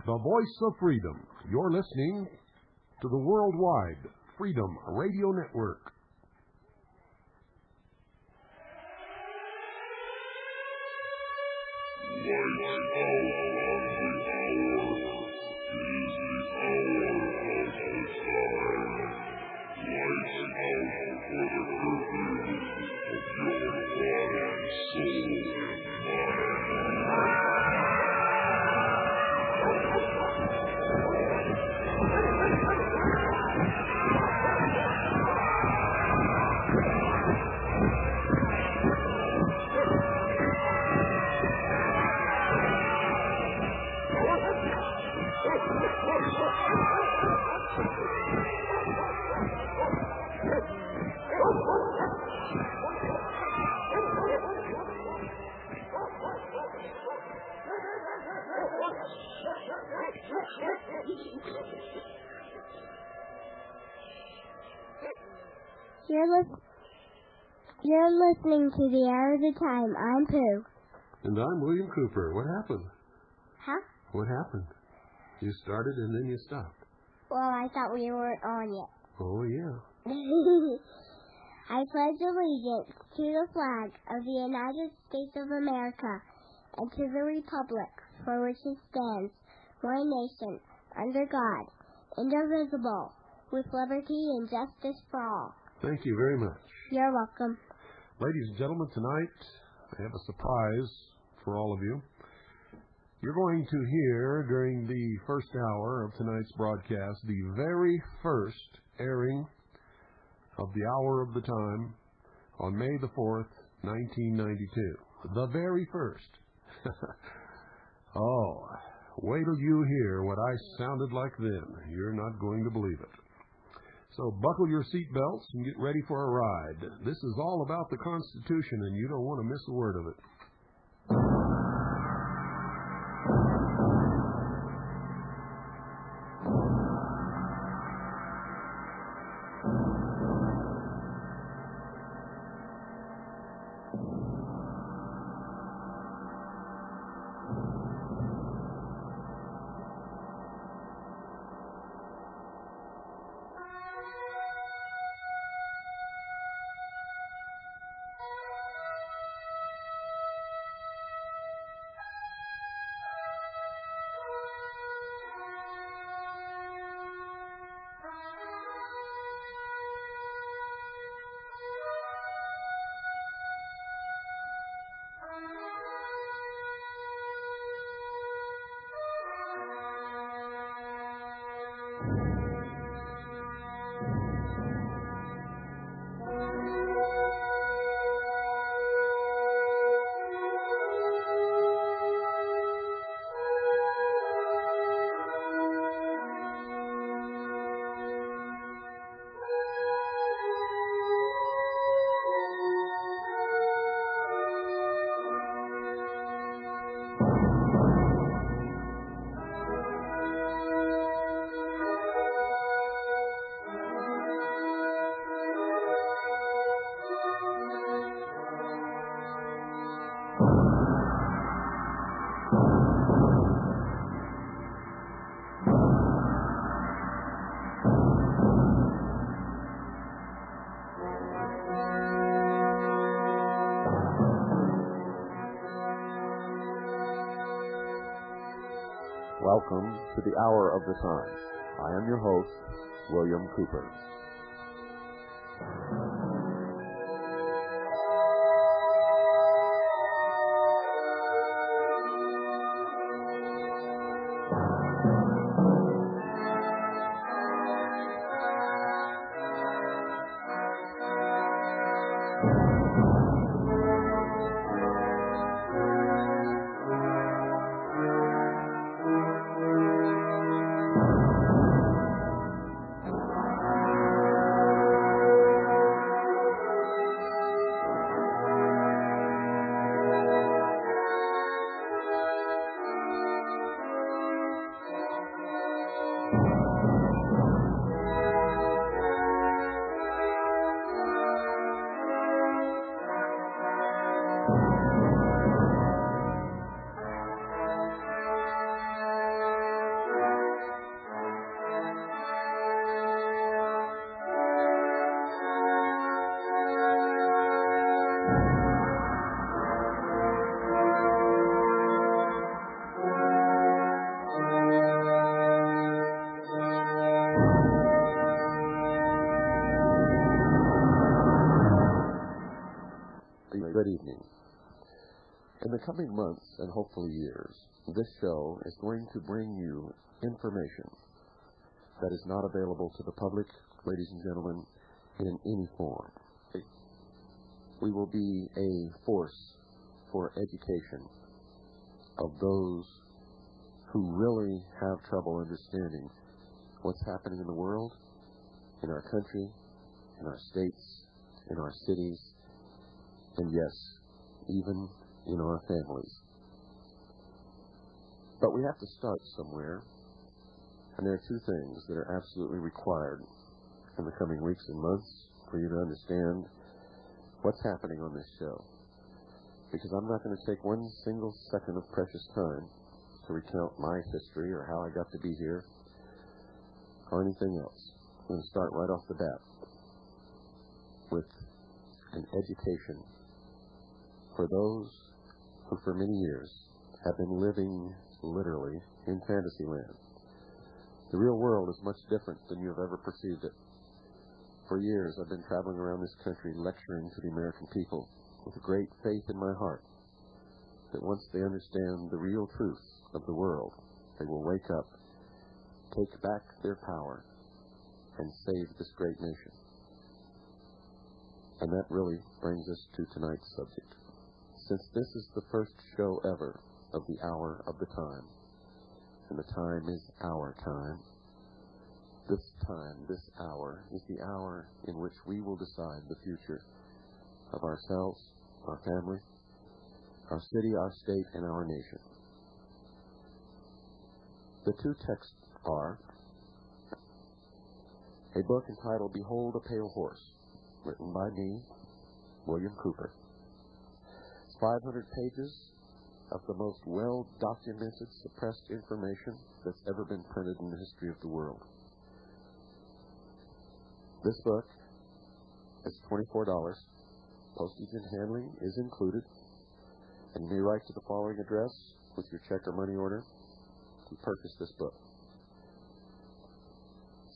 the voice of freedom. You're listening to the Worldwide Freedom Radio Network. You're listening to The Hour of the Time. I'm Pooh. And I'm William Cooper. What happened? Huh? What happened? You started and then you stopped. Well, I thought we weren't on yet. Oh, yeah. I pledge allegiance to the flag of the United States of America and to the republic for which it stands, one nation, under God, indivisible, with liberty and justice for all. Thank you very much. You're welcome. Ladies and gentlemen, tonight I have a surprise for all of you. You're going to hear during the first hour of tonight's broadcast the very first airing of The Hour of the Time on May the 4th, 1992. The very first. Oh, wait till you hear what I sounded like then. You're not going to believe it. So buckle your seatbelts and get ready for a ride. This is all about the Constitution, and you don't want to miss a word of it. Welcome to the Hour of the Time. I am your host, William Cooper. family, good evening. In the coming months and hopefully years, this show is going to bring you information that is not available to the public, ladies and gentlemen, in any form. We will be a force for education of those who really have trouble understanding what's happening in the world, in our country, in our states, in our cities, and yes, even in our families. But we have to start somewhere, and there are two things that are absolutely required in the coming weeks and months for you to understand what's happening on this show. Because I'm not going to take one single second of precious time to recount my history or how I got to be here or anything else. I'm going to start right off the bat with an education for those who for many years have been living literally in fantasy land. The real world is much different than you have ever perceived it. For years I've been traveling around this country lecturing to the American people with a great faith in my heart that once they understand the real truth of the world, they will wake up, take back their power, and save this great nation. And that really brings us to tonight's subject. Since this is the first show ever of the Hour of the Time, and the time is our time, this hour, is the hour in which we will decide the future of ourselves, our family, our city, our state, and our nation. The two texts are a book entitled Behold a Pale Horse, written by me, William Cooper. It's 500 pages of the most well-documented, suppressed information that's ever been printed in the history of the world. This book is $24. Postage and handling is included. And you may write to the following address with your check or money order to purchase this book.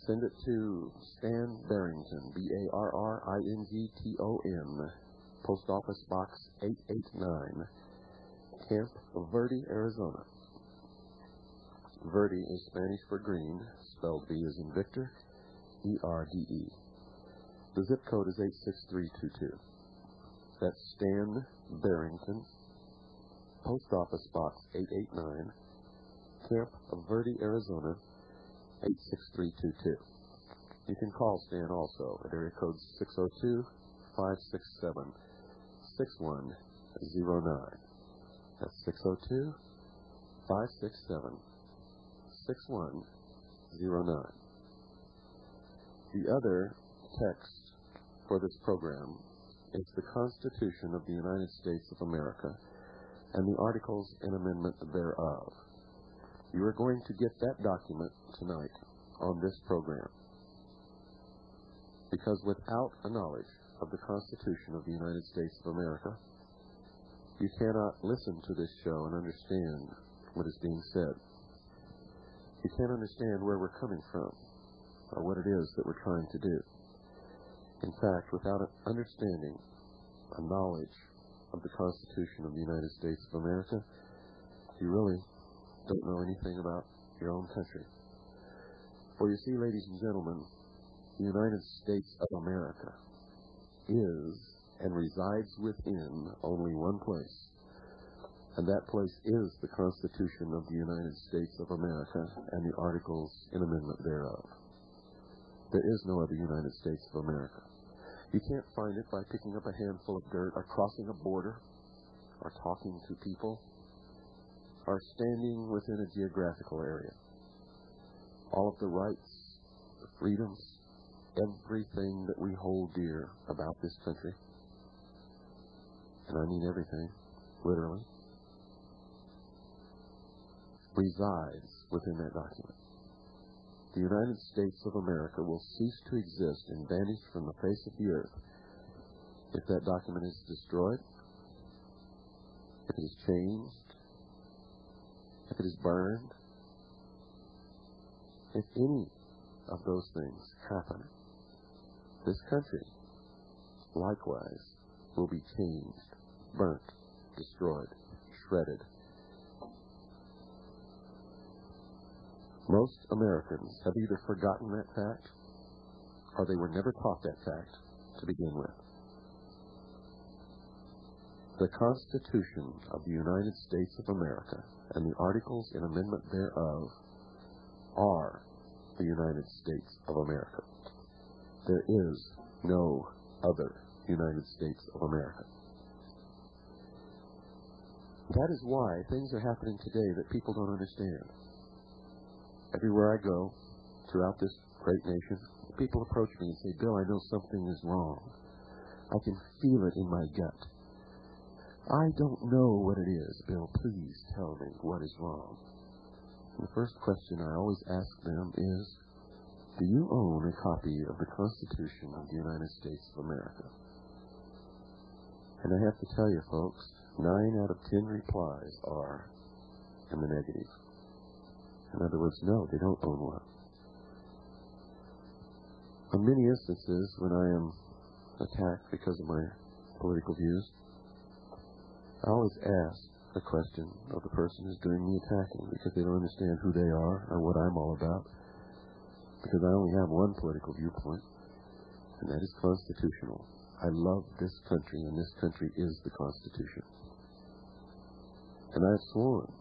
Send it to Stan Barrington, Barrington, Post Office Box 889, Camp Verde, Arizona. Verde is Spanish for green, spelled V as in Victor, E-R-D-E. The zip code is 86322. That's Stan Barrington, Post Office Box 889, Camp Verde, Arizona, 86322. You can call Stan also at area code 602-567-6109. That's 602-567-6109. The other text for this program is the Constitution of the United States of America and the Articles and Amendment thereof. You are going to get that document tonight on this program. Because without a knowledge of the Constitution of the United States of America, you cannot listen to this show and understand what is being said. You can't understand where we're coming from or what it is that we're trying to do. In fact, without an understanding, a knowledge of the Constitution of the United States of America, you really don't know anything about your own country. For you see, ladies and gentlemen, the United States of America is and resides within only one place, and that place is the Constitution of the United States of America and the Articles and Amendment thereof. There is no other United States of America. You can't find it by picking up a handful of dirt or crossing a border or talking to people or standing within a geographical area. All of the rights, the freedoms, everything that we hold dear about this country, and I mean everything, literally, resides within that document. The United States of America will cease to exist and vanish from the face of the earth if that document is destroyed, if it is changed, if it is burned, if any of those things happen. This country, likewise, will be changed burnt, destroyed, shredded. Most Americans have either forgotten that fact or they were never taught that fact to begin with. The Constitution of the United States of America and the Articles and Amendment thereof are the United States of America. There is no other United States of America. That is why things are happening today that people don't understand. Everywhere I go, throughout this great nation, people approach me and say, "Bill, I know something is wrong. I can feel it in my gut." "I don't know what it is, Bill. Please tell me what is wrong." And the first question I always ask them is, do you own a copy of the Constitution of the United States of America? And I have to tell you, folks, 9 out of 10 replies are in the negative. In other words, no, they don't own one. On many instances, when I am attacked because of my political views, I always ask the question of the person who's doing the attacking, because they don't understand who they are or what I'm all about, because I only have one political viewpoint, and that is constitutional. I love this country, and this country is the Constitution. And I have sworn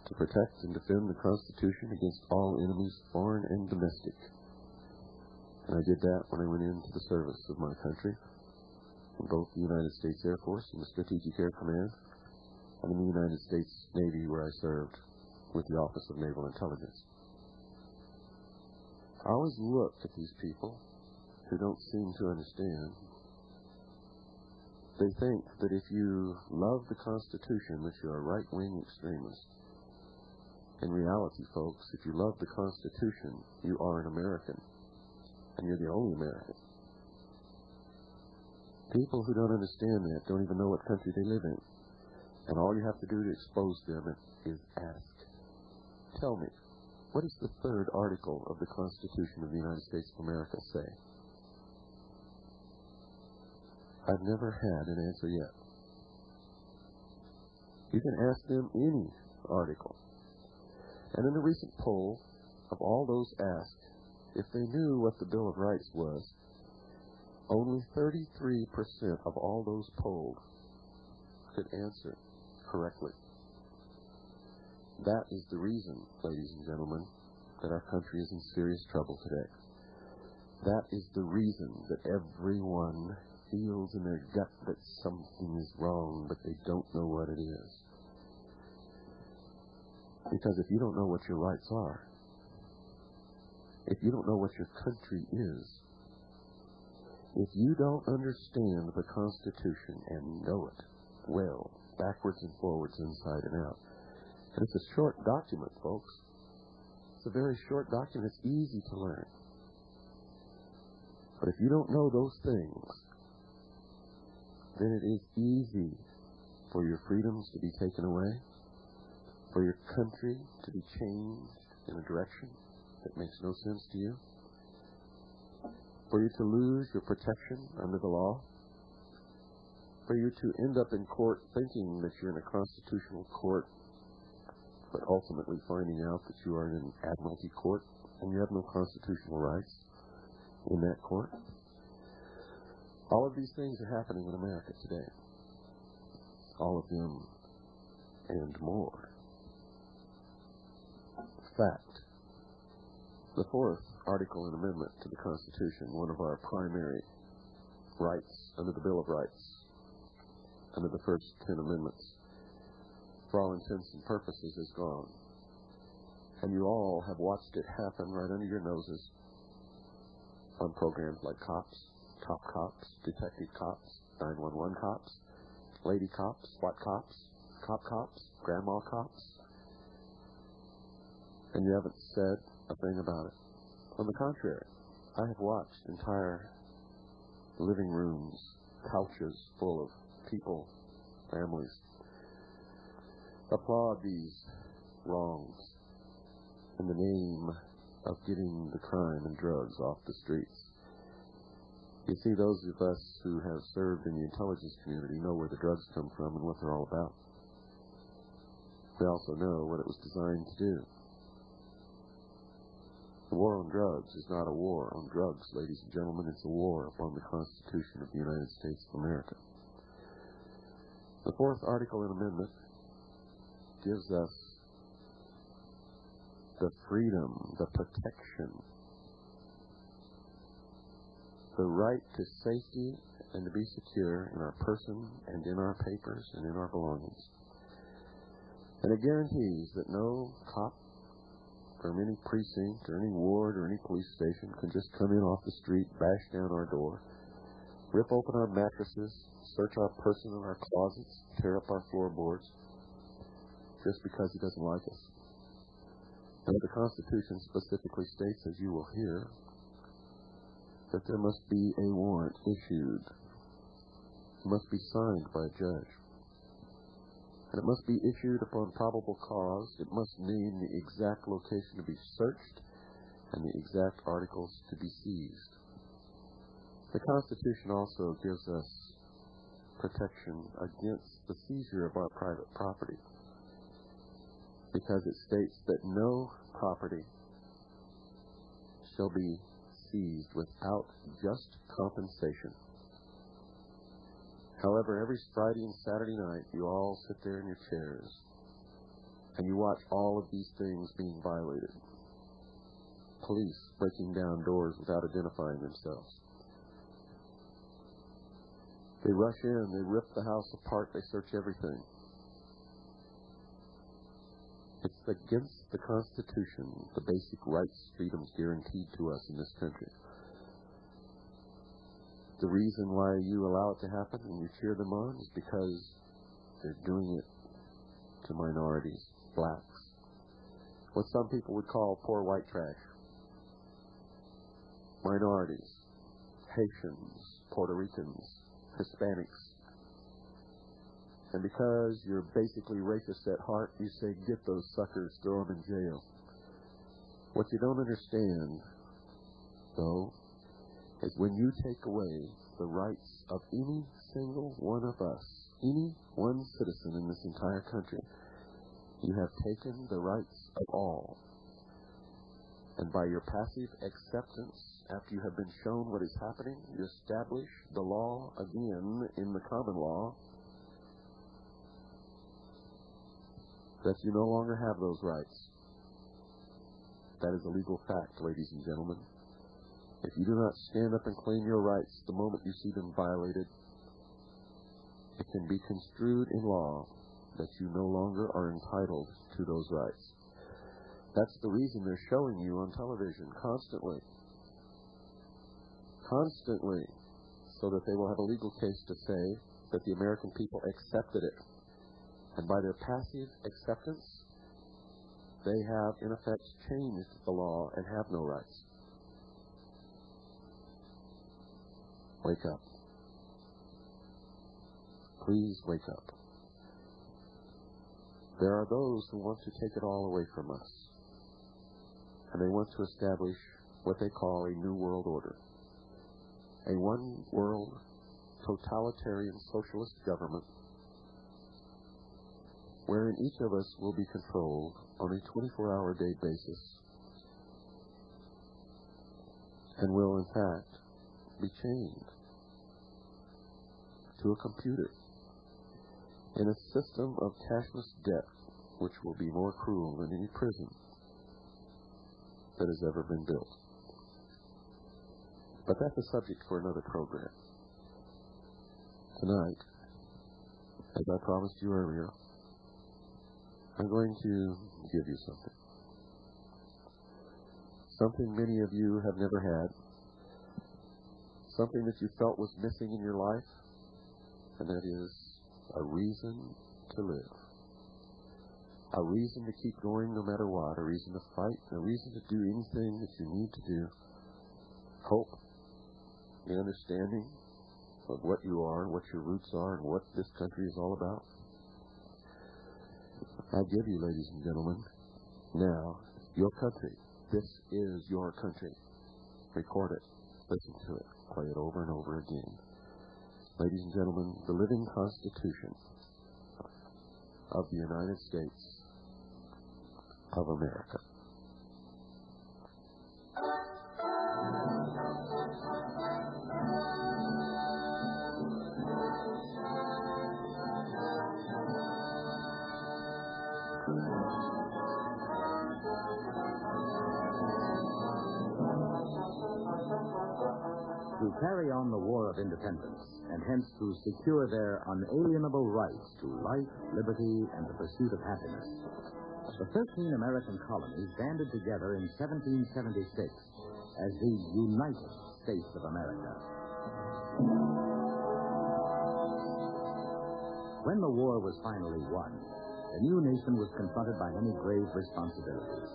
to protect and defend the Constitution against all enemies, foreign and domestic. And I did that when I went into the service of my country, in both the United States Air Force and the Strategic Air Command, and in the United States Navy, where I served with the Office of Naval Intelligence. I always look at these people who don't seem to understand. They think that if you love the Constitution, that you're a right-wing extremist. In reality, folks, if you love the Constitution, you are an American, and you're the only American. People who don't understand that don't even know what country they live in. And all you have to do to expose them is ask. Tell me, what does the 3rd article of the Constitution of the United States of America say? I've never had an answer yet. You can ask them any article. And in a recent poll of all those asked, if they knew what the Bill of Rights was, only 33% of all those polled could answer correctly. That is the reason, ladies and gentlemen, that our country is in serious trouble today. That is the reason that everyone feels in their gut that something is wrong, but they don't know what it is. Because if you don't know what your rights are, if you don't know what your country is, if you don't understand the Constitution and know it well, backwards and forwards, inside and out, and it's a short document, folks. It's a very short document. It's easy to learn. But if you don't know those things, then it is easy for your freedoms to be taken away, for your country to be changed in a direction that makes no sense to you, for you to lose your protection under the law, for you to end up in court thinking that you're in a constitutional court, but ultimately finding out that you are in an admiralty court and you have no constitutional rights in that court. All of these things are happening in America today. All of them and more. Fact. The 4th article and amendment to the Constitution, one of our primary rights under the Bill of Rights, under the first 10 amendments, for all intents and purposes is gone. And you all have watched it happen right under your noses on programs like Cops, Top Cops, Detective Cops, 911 Cops, Lady Cops, SWAT Cops, Cop Cops, Grandma Cops. And you haven't said a thing about it. On the contrary, I have watched entire living rooms, couches full of people, families, applaud these wrongs in the name of getting the crime and drugs off the streets. You see, those of us who have served in the intelligence community know where the drugs come from and what they're all about. We also know what it was designed to do. The war on drugs is not a war on drugs, ladies and gentlemen. It's a war upon the Constitution of the United States of America. The fourth article and amendment gives us the freedom, the protection, the right to safety and to be secure in our person and in our papers and in our belongings. And it guarantees that no cop from any precinct or any ward or any police station can just come in off the street, bash down our door, rip open our mattresses, search our person and our closets, tear up our floorboards, just because he doesn't like us. And the Constitution specifically states, as you will hear, that there must be a warrant issued. It must be signed by a judge. And it must be issued upon probable cause. It must name the exact location to be searched and the exact articles to be seized. The Constitution also gives us protection against the seizure of our private property, because it states that no property shall be seized without just compensation. However, every Friday and Saturday night, you all sit there in your chairs and you watch all of these things being violated. Police breaking down doors without identifying themselves. They rush in, they rip the house apart, they search everything. It's against the Constitution, the basic rights, freedoms guaranteed to us in this country. The reason why you allow it to happen and you cheer them on is because they're doing it to minorities, blacks, what some people would call poor white trash, minorities, Haitians, Puerto Ricans, Hispanics. And because you're basically racist at heart, you say, get those suckers, throw them in jail. What you don't understand, though, is when you take away the rights of any single one of us, any one citizen in this entire country, you have taken the rights of all. And by your passive acceptance, after you have been shown what is happening, you establish the law again in the common law that you no longer have those rights. That is a legal fact, ladies and gentlemen. If you do not stand up and claim your rights the moment you see them violated, it can be construed in law that you no longer are entitled to those rights. That's the reason they're showing you on television constantly, so that they will have a legal case to say that the American people accepted it. And by their passive acceptance, they have, in effect, changed the law and have no rights. Wake up. Please wake up. There are those who want to take it all away from us. And they want to establish what they call a new world order. A one-world totalitarian socialist government wherein each of us will be controlled on a 24-hour day basis and will, in fact, be chained to a computer in a system of cashless debt which will be more cruel than any prison that has ever been built. But that's a subject for another program. Tonight, as I promised you earlier, I'm going to give you something. Something many of you have never had. Something that you felt was missing in your life, and that is a reason to live. A reason to keep going no matter what, a reason to fight, a reason to do anything that you need to do. Hope, the understanding of what you are, what your roots are, and what this country is all about. I give you, ladies and gentlemen, now, your country. This is your country. Record it. Listen to it. play it over and over again. Ladies and gentlemen, the living Constitution of the United States of America. To carry on the War of Independence, and hence to secure their unalienable rights to life, liberty, and the pursuit of happiness, the 13 American colonies banded together in 1776 as the United States of America. When the war was finally won, the new nation was confronted by many grave responsibilities.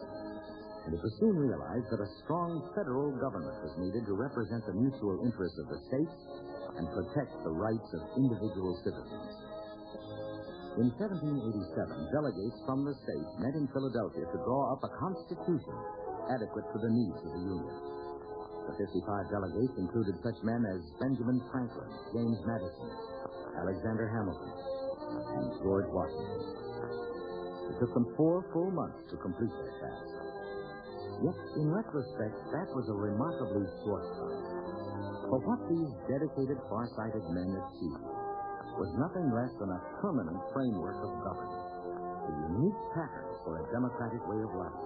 And it was soon realized that a strong federal government was needed to represent the mutual interests of the states and protect the rights of individual citizens. In 1787, delegates from the states met in Philadelphia to draw up a constitution adequate to the needs of the Union. The 55 delegates included such men as Benjamin Franklin, James Madison, Alexander Hamilton, and George Washington. It took them 4 full months to complete their task. Yet, in retrospect, that was a remarkably short time. For what these dedicated, far-sighted men achieved was nothing less than a permanent framework of government, a unique pattern for a democratic way of life.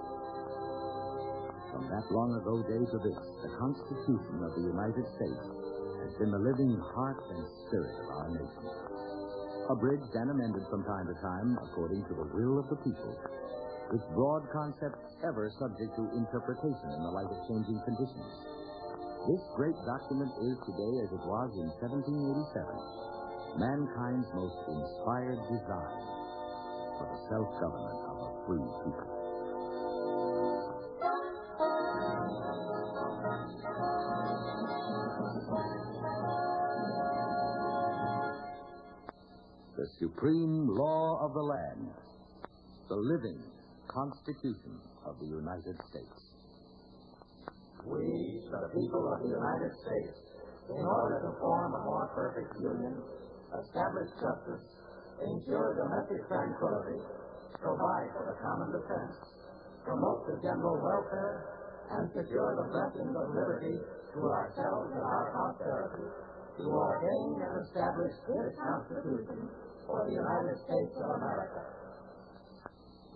From that long-ago day to this, the Constitution of the United States has been the living heart and spirit of our nation. Abridged and amended from time to time according to the will of the people, its broad concepts ever subject to interpretation in the light of changing conditions. This great document is today, as it was in 1787, mankind's most inspired design for the self-government of a free people. The supreme law of the land, the living Constitution of the United States. We, the people of the United States, in order to form a more perfect union, establish justice, ensure domestic tranquility, provide for the common defense, promote the general welfare, and secure the blessings of liberty to ourselves and our posterity, to ordain and establish this Constitution for the United States of America.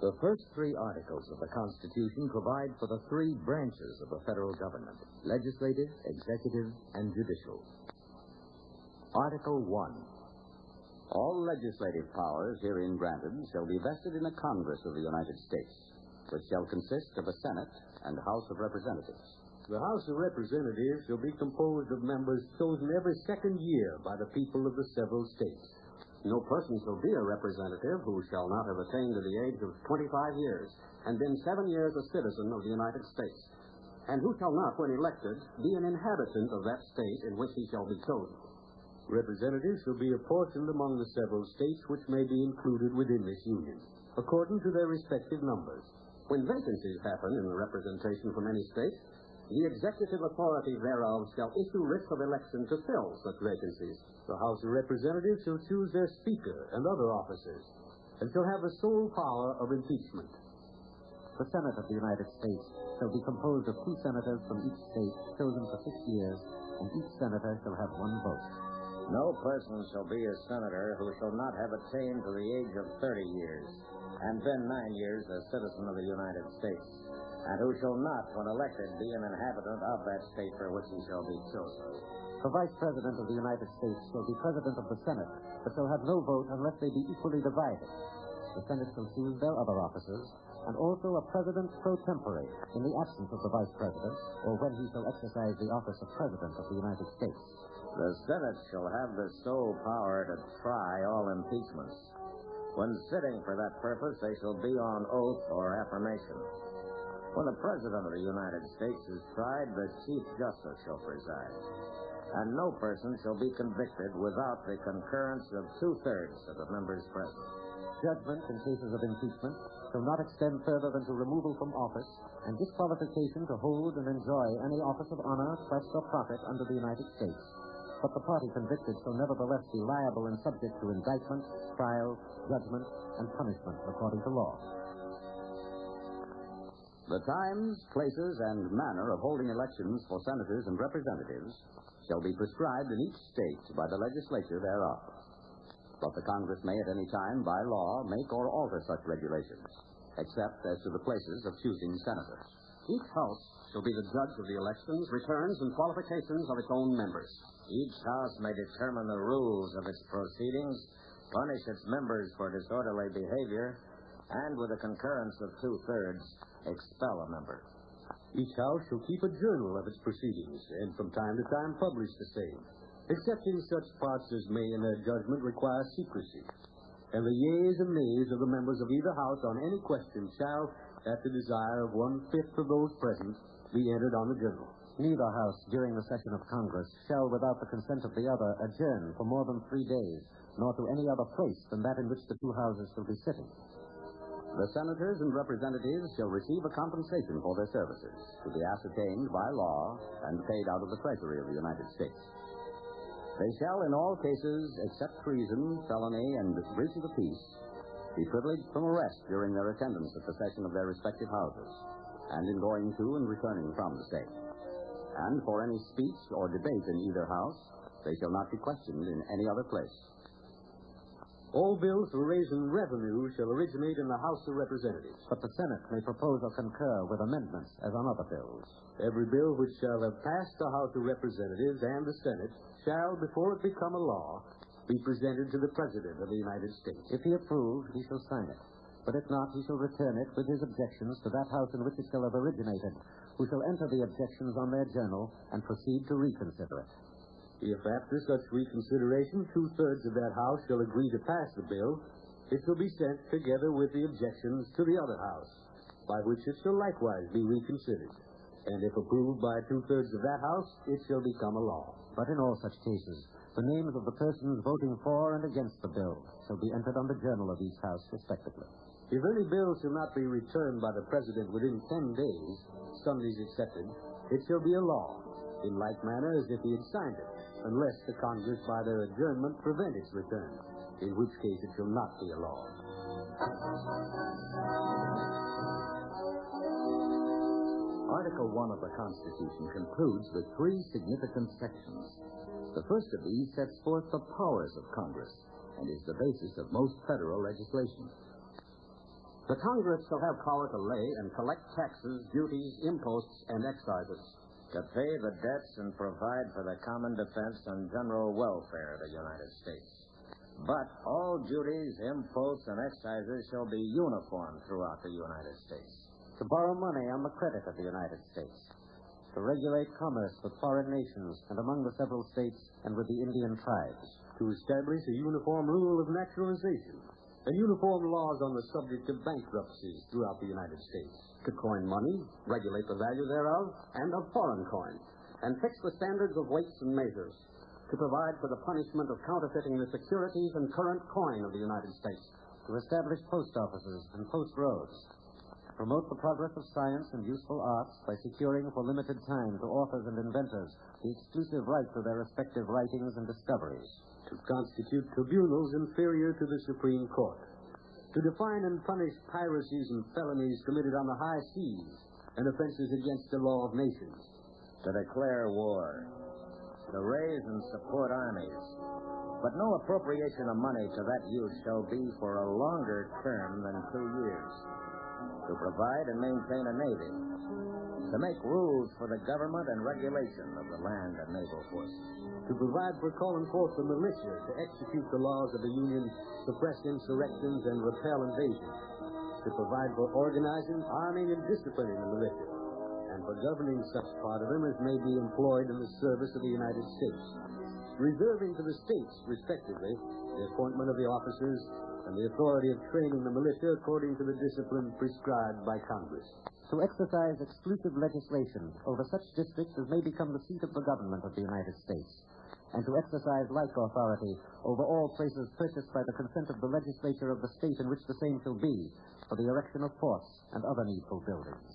The first 3 articles of the Constitution provide for the 3 branches of the federal government: legislative, executive, and judicial. Article 1. All legislative powers herein granted shall be vested in a Congress of the United States, which shall consist of a Senate and House of Representatives. The House of Representatives shall be composed of members chosen every 2nd year by the people of the several states. No person shall be a representative who shall not have attained to the age of 25 years and been 7 years a citizen of the United States, and who shall not, when elected, be an inhabitant of that state in which he shall be chosen. Representatives shall be apportioned among the several states which may be included within this union, according to their respective numbers. When vacancies happen in the representation from any state, the executive authority thereof shall issue writs of election to fill such vacancies. The House of Representatives shall choose their Speaker and other officers, and shall have the sole power of impeachment. The Senate of the United States shall be composed of 2 senators from each state, chosen for 6 years, and each senator shall have 1 vote. No person shall be a senator who shall not have attained to the age of 30 years, and been 9 years a citizen of the United States, and who shall not, when elected, be an inhabitant of that state for which he shall be chosen. The Vice President of the United States shall be President of the Senate, but shall have no vote unless they be equally divided. The Senate shall choose their other officers, and also a President pro tempore in the absence of the Vice President, or when he shall exercise the office of President of the United States. The Senate shall have the sole power to try all impeachments. When sitting for that purpose, they shall be on oath or affirmation. When the President of the United States is tried, the Chief Justice shall preside. and no person shall be convicted without the concurrence of 2/3 of the members present. Judgment in cases of impeachment shall not extend further than to removal from office and disqualification to hold and enjoy any office of honor, quest, or profit under the United States. But the party convicted shall nevertheless be liable and subject to indictment, trial, judgment, and punishment according to law. The times, places, and manner of holding elections for senators and representatives shall be prescribed in each state by the legislature thereof. But the Congress may at any time, by law, make or alter such regulations, except as to the places of choosing senators. Each House shall be the judge of the elections, returns, and qualifications of its own members. Each House may determine the rules of its proceedings, punish its members for disorderly behavior, and with the concurrence of 2/3, expel a member. Each House shall keep a journal of its proceedings, and from time to time publish the same, excepting such parts as may in their judgment require secrecy. And the yeas and nays of the members of either House on any question shall, at the desire of 1/5 of those present, be entered on the journal. Neither House, during the session of Congress, shall, without the consent of the other, adjourn for more than 3 days, nor to any other place than that in which the two Houses shall be sitting. The senators and representatives shall receive a compensation for their services, to be ascertained by law and paid out of the Treasury of the United States. They shall, in all cases, except treason, felony, and breach of the peace, be privileged from arrest during their attendance at the session of their respective houses, and in going to and returning from the same. And for any speech or debate in either house, they shall not be questioned in any other place. All bills for raising revenue shall originate in the House of Representatives. But the Senate may propose or concur with amendments as on other bills. Every bill which shall have passed the House of Representatives and the Senate shall, before it become a law, be presented to the President of the United States. If he approve, he shall sign it. But if not, he shall return it with his objections to that House in which it shall have originated, who shall enter the objections on their journal and proceed to reconsider it. If after such reconsideration 2/3 of that House shall agree to pass the bill, it shall be sent together with the objections to the other House, by which it shall likewise be reconsidered. And if approved by 2/3 of that House, it shall become a law. But in all such cases, the names of the persons voting for and against the bill shall be entered on the journal of each House respectively. If any bill shall not be returned by the President within 10 days, Sundays excepted, it shall be a law, in like manner as if he had signed it, unless the Congress by their adjournment prevent its return, in which case it shall not be a law. Article 1 of the Constitution concludes with 3 significant sections. The first of these sets forth the powers of Congress and is the basis of most federal legislation. The Congress shall have power to lay and collect taxes, duties, imposts, and excises, to pay the debts and provide for the common defense and general welfare of the United States. But all duties, imposts, and excises shall be uniform throughout the United States. To borrow money on the credit of the United States. To regulate commerce with foreign nations and among the several states and with the Indian tribes. To establish a uniform rule of naturalization and uniform laws on the subject of bankruptcies throughout the United States. to coin money, regulate the value thereof, and of foreign coin, and fix the standards of weights and measures, to provide for the punishment of counterfeiting the securities and current coin of the United States, to establish post offices and post roads, promote the progress of science and useful arts by securing for limited time to authors and inventors the exclusive right to their respective writings and discoveries, to constitute tribunals inferior to the Supreme Court, to define and punish piracies and felonies committed on the high seas and offenses against the law of nations, to declare war, to raise and support armies, but no appropriation of money to that use shall be for a longer term than 2 years, to provide and maintain a navy, to make rules for the government and regulation of the land and naval forces, to provide for calling forth the militia to execute the laws of the Union, suppress insurrections, and repel invasions, to provide for organizing, arming, and disciplining the militia, and for governing such part of them as may be employed in the service of the United States, reserving to the states, respectively, the appointment of the officers and the authority of training the militia according to the discipline prescribed by Congress. to to exercise exclusive legislation over such districts as may become the seat of the government of the United States, and to exercise like authority over all places purchased by the consent of the legislature of the state in which the same shall be, for the erection of forts and other needful buildings.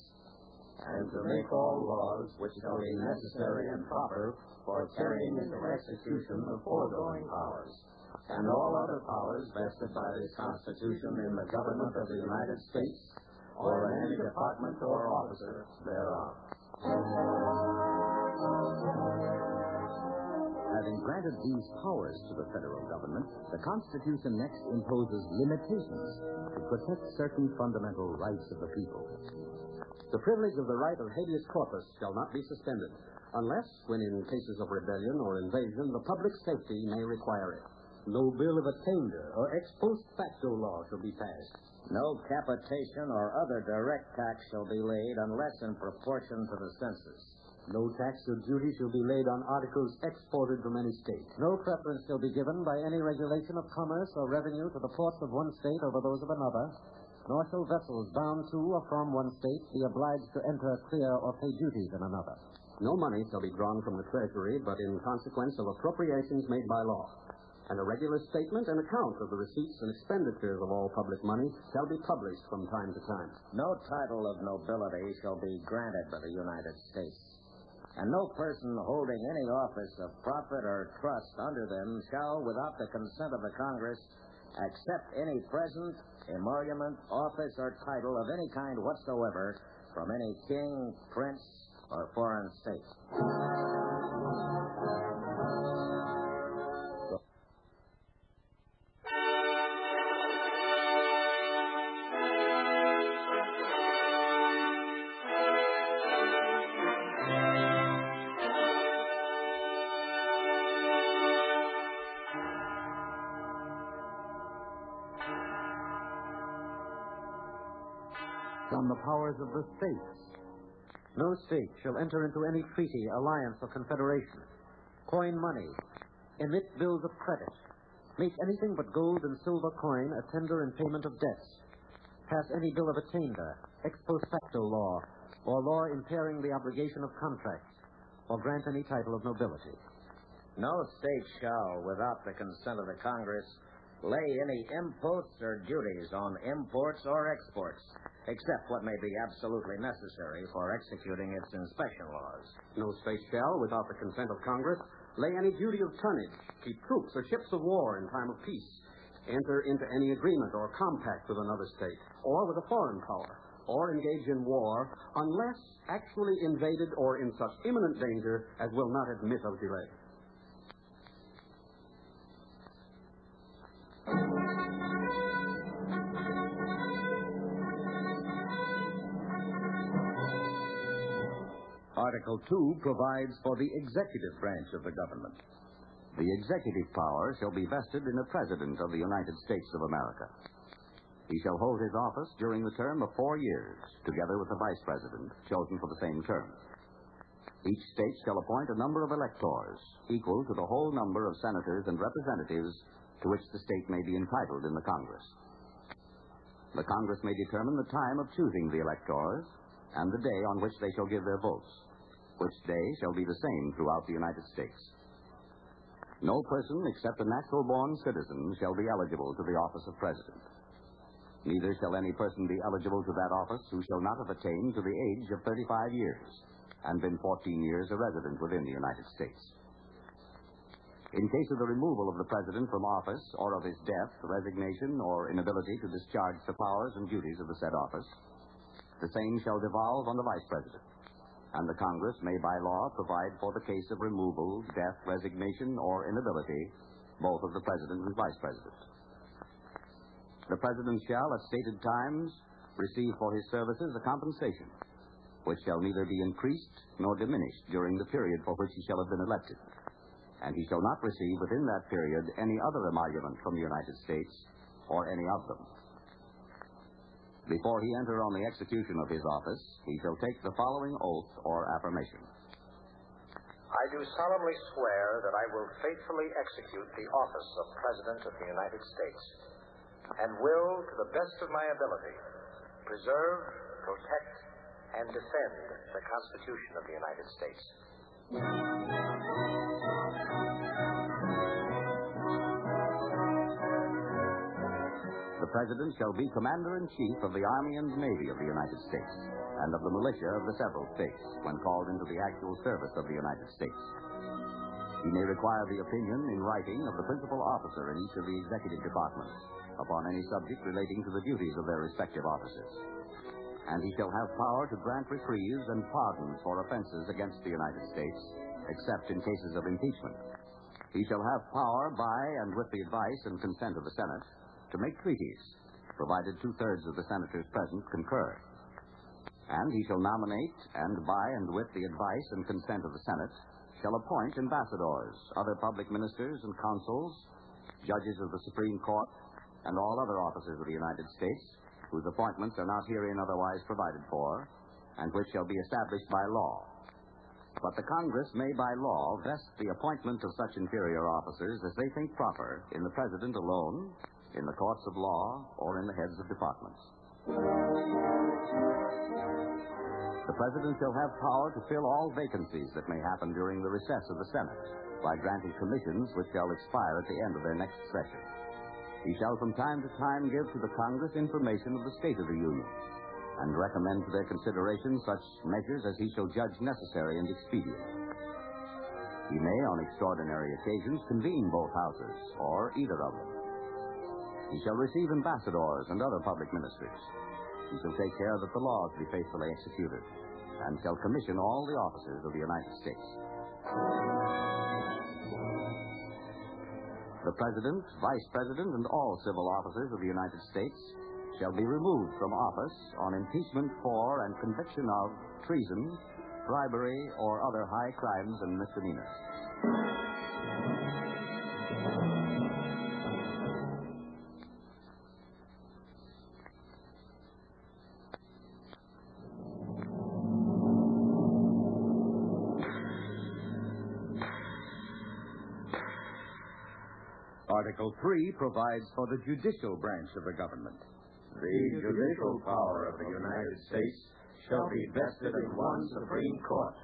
And to make all laws which shall be necessary and proper for carrying into execution the foregoing powers, and all other powers vested by this Constitution in the government of the United States, or in any department or officer thereof. Having granted these powers to the federal government, the Constitution next imposes limitations to protect certain fundamental rights of the people. The privilege of the right of habeas corpus shall not be suspended, unless, when in cases of rebellion or invasion, the public safety may require it. No bill of attainder or ex post facto law shall be passed. No capitation or other direct tax shall be laid unless in proportion to the census. No tax or duty shall be laid on articles exported from any state. No preference shall be given by any regulation of commerce or revenue to the ports of one state over those of another, nor shall vessels bound to or from one state be obliged to enter, clear, or pay duties in another. No money shall be drawn from the Treasury but in consequence of appropriations made by law. And a regular statement and account of the receipts and expenditures of all public money shall be published from time to time. No title of nobility shall be granted by the United States, and no person holding any office of profit or trust under them shall, without the consent of the Congress, accept any present, emolument, office, or title of any kind whatsoever from any king, prince, or foreign state. From the powers of the states. No state shall enter into any treaty, alliance, or confederation, coin money, emit bills of credit, make anything but gold and silver coin a tender in payment of debts, pass any bill of attainder, ex post facto law, or law impairing the obligation of contracts, or grant any title of nobility. No state shall, without the consent of the Congress, lay any imposts or duties on imports or exports, except what may be absolutely necessary for executing its inspection laws. No state shall, without the consent of Congress, lay any duty of tonnage, keep troops or ships of war in time of peace, enter into any agreement or compact with another state, or with a foreign power, or engage in war, unless actually invaded or in such imminent danger as will not admit of delay. Article 2 provides for the executive branch of the government. The executive power shall be vested in a President of the United States of America. He shall hold his office during the term of 4 years, together with the Vice President, chosen for the same term. Each state shall appoint a number of electors, equal to the whole number of senators and representatives to which the state may be entitled in the Congress. The Congress may determine the time of choosing the electors and the day on which they shall give their votes, which day shall be the same throughout the United States. No person except a natural-born citizen shall be eligible to the office of President. Neither shall any person be eligible to that office who shall not have attained to the age of 35 years and been 14 years a resident within the United States. In case of the removal of the President from office or of his death, resignation, or inability to discharge the powers and duties of the said office, the same shall devolve on the Vice President, and the Congress may by law provide for the case of removal, death, resignation, or inability, both of the President and Vice President. The President shall, at stated times, receive for his services a compensation, which shall neither be increased nor diminished during the period for which he shall have been elected, and he shall not receive within that period any other emolument from the United States or any of them. Before he enter on the execution of his office, he shall take the following oath or affirmation. I do solemnly swear that I will faithfully execute the office of President of the United States and will, to the best of my ability, preserve, protect, and defend the Constitution of the United States. The President shall be Commander-in-Chief of the Army and Navy of the United States and of the militia of the several states when called into the actual service of the United States. He may require the opinion in writing of the principal officer in each of the executive departments upon any subject relating to the duties of their respective officers. And he shall have power to grant reprieves and pardons for offenses against the United States, except in cases of impeachment. He shall have power by and with the advice and consent of the Senate to make treaties, provided 2/3 of the senators present concur. And he shall nominate, and by and with the advice and consent of the Senate, shall appoint ambassadors, other public ministers and consuls, judges of the Supreme Court, and all other officers of the United States, whose appointments are not herein otherwise provided for, and which shall be established by law. But the Congress may by law vest the appointment of such inferior officers as they think proper in the President alone, in the courts of law, or in the heads of departments. The President shall have power to fill all vacancies that may happen during the recess of the Senate by granting commissions which shall expire at the end of their next session. He shall from time to time give to the Congress information of the state of the Union and recommend to their consideration such measures as he shall judge necessary and expedient. He may, on extraordinary occasions, convene both houses or either of them. He shall receive ambassadors and other public ministers. He shall take care that the laws be faithfully executed, and shall commission all the officers of the United States. The President, Vice President, and all civil officers of the United States shall be removed from office on impeachment for and conviction of treason, bribery, or other high crimes and misdemeanors. Article 3 provides for the judicial branch of the government. The judicial power of the United States shall be vested in one Supreme Court,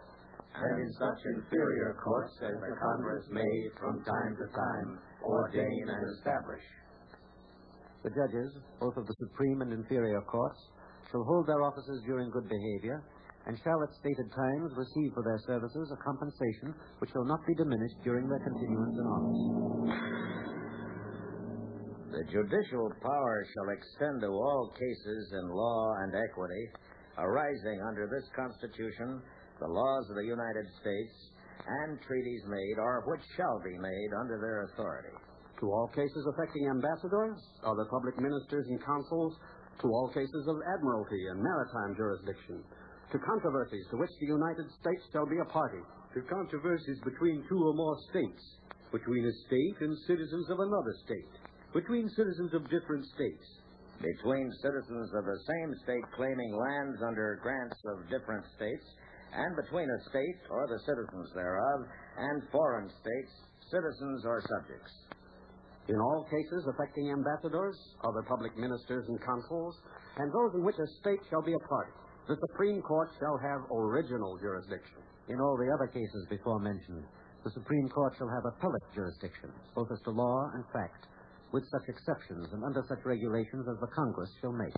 and in such inferior courts as the Congress may, from time to time, ordain and establish. The judges, both of the Supreme and inferior courts, shall hold their offices during good behavior, and shall at stated times receive for their services a compensation which shall not be diminished during their continuance in office. The judicial power shall extend to all cases in law and equity arising under this Constitution, the laws of the United States, and treaties made or which shall be made under their authority. To all cases affecting ambassadors, other public ministers and consuls, to all cases of admiralty and maritime jurisdiction, to controversies to which the United States shall be a party, to controversies between two or more states, between a state and citizens of another state, between citizens of different states, between citizens of the same state claiming lands under grants of different states, and between a state or the citizens thereof and foreign states, citizens or subjects. In all cases affecting ambassadors, other public ministers and consuls, and those in which a state shall be a party, the Supreme Court shall have original jurisdiction. In all the other cases before mentioned, the Supreme Court shall have appellate jurisdiction, both as to law and fact, with such exceptions and under such regulations as the Congress shall make.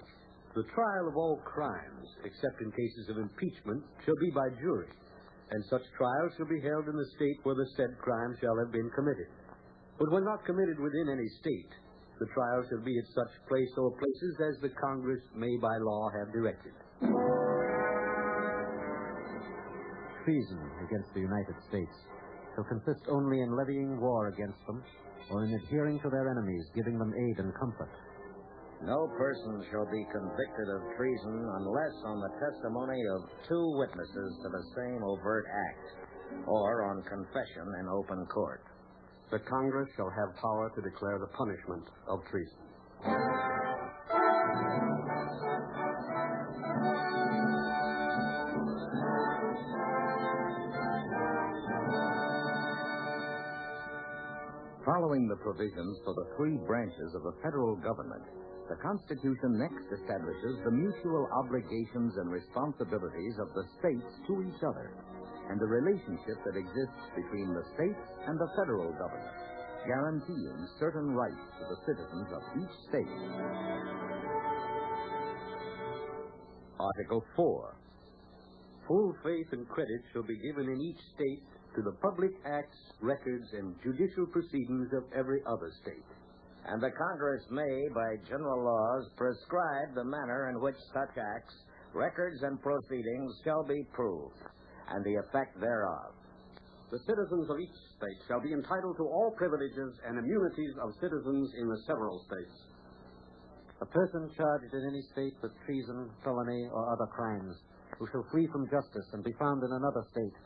The trial of all crimes, except in cases of impeachment, shall be by jury, and such trials shall be held in the state where the said crime shall have been committed. But when not committed within any state, the trial shall be at such place or places as the Congress may by law have directed. Treason against the United States shall consist only in levying war against them, or in adhering to their enemies, giving them aid and comfort. No person shall be convicted of treason unless on the testimony of two witnesses to the same overt act, or on confession in open court. The Congress shall have power to declare the punishment of treason. Following the provisions for the three branches of the federal government, The Constitution next establishes the mutual obligations and responsibilities of the states to each other, and the relationship that exists between the states and the federal government, guaranteeing certain rights to the citizens of each state. Article 4. Full faith and credit shall be given in each state to the public acts, records, and judicial proceedings of every other state. And the Congress may, by general laws, prescribe the manner in which such acts, records, and proceedings shall be proved, and the effect thereof. The citizens of each state shall be entitled to all privileges and immunities of citizens in the several states. A person charged in any state with treason, felony, or other crimes, who shall flee from justice and be found in another state,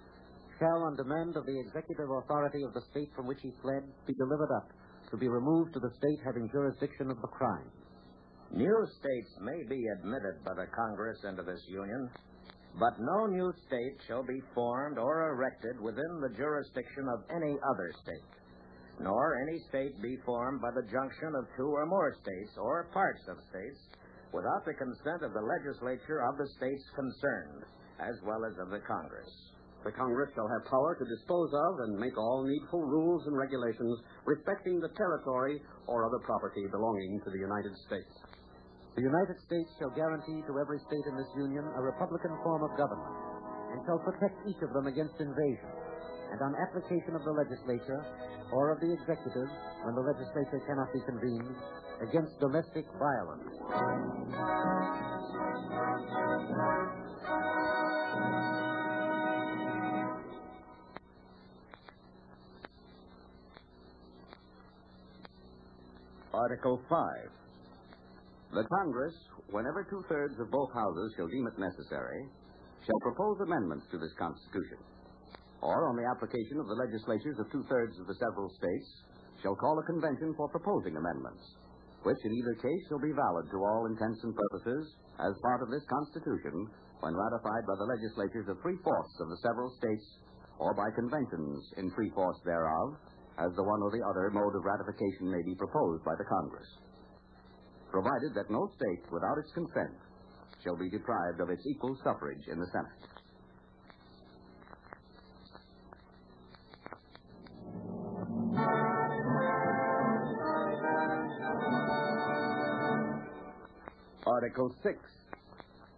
shall, on demand of the executive authority of the state from which he fled, be delivered up, to be removed to the state having jurisdiction of the crime. New states may be admitted by the Congress into this union, but no new state shall be formed or erected within the jurisdiction of any other state, nor any state be formed by the junction of two or more states or parts of states without the consent of the legislature of the states concerned, as well as of the Congress. The Congress shall have power to dispose of and make all needful rules and regulations respecting the territory or other property belonging to the United States. The United States shall guarantee to every state in this union a republican form of government, and shall protect each of them against invasion, and on application of the legislature or of the executive, when the legislature cannot be convened, against domestic violence. Article 5. The Congress, whenever two-thirds of both houses shall deem it necessary, shall propose amendments to this Constitution, or, on the application of the legislatures of two-thirds of the several states, shall call a convention for proposing amendments, which in either case shall be valid to all intents and purposes as part of this Constitution when ratified by the legislatures of 3/4 of the several states or by conventions in 3/4 thereof, as the one or the other mode of ratification may be proposed by the Congress, provided that no state, without its consent, shall be deprived of its equal suffrage in the Senate. Article 6.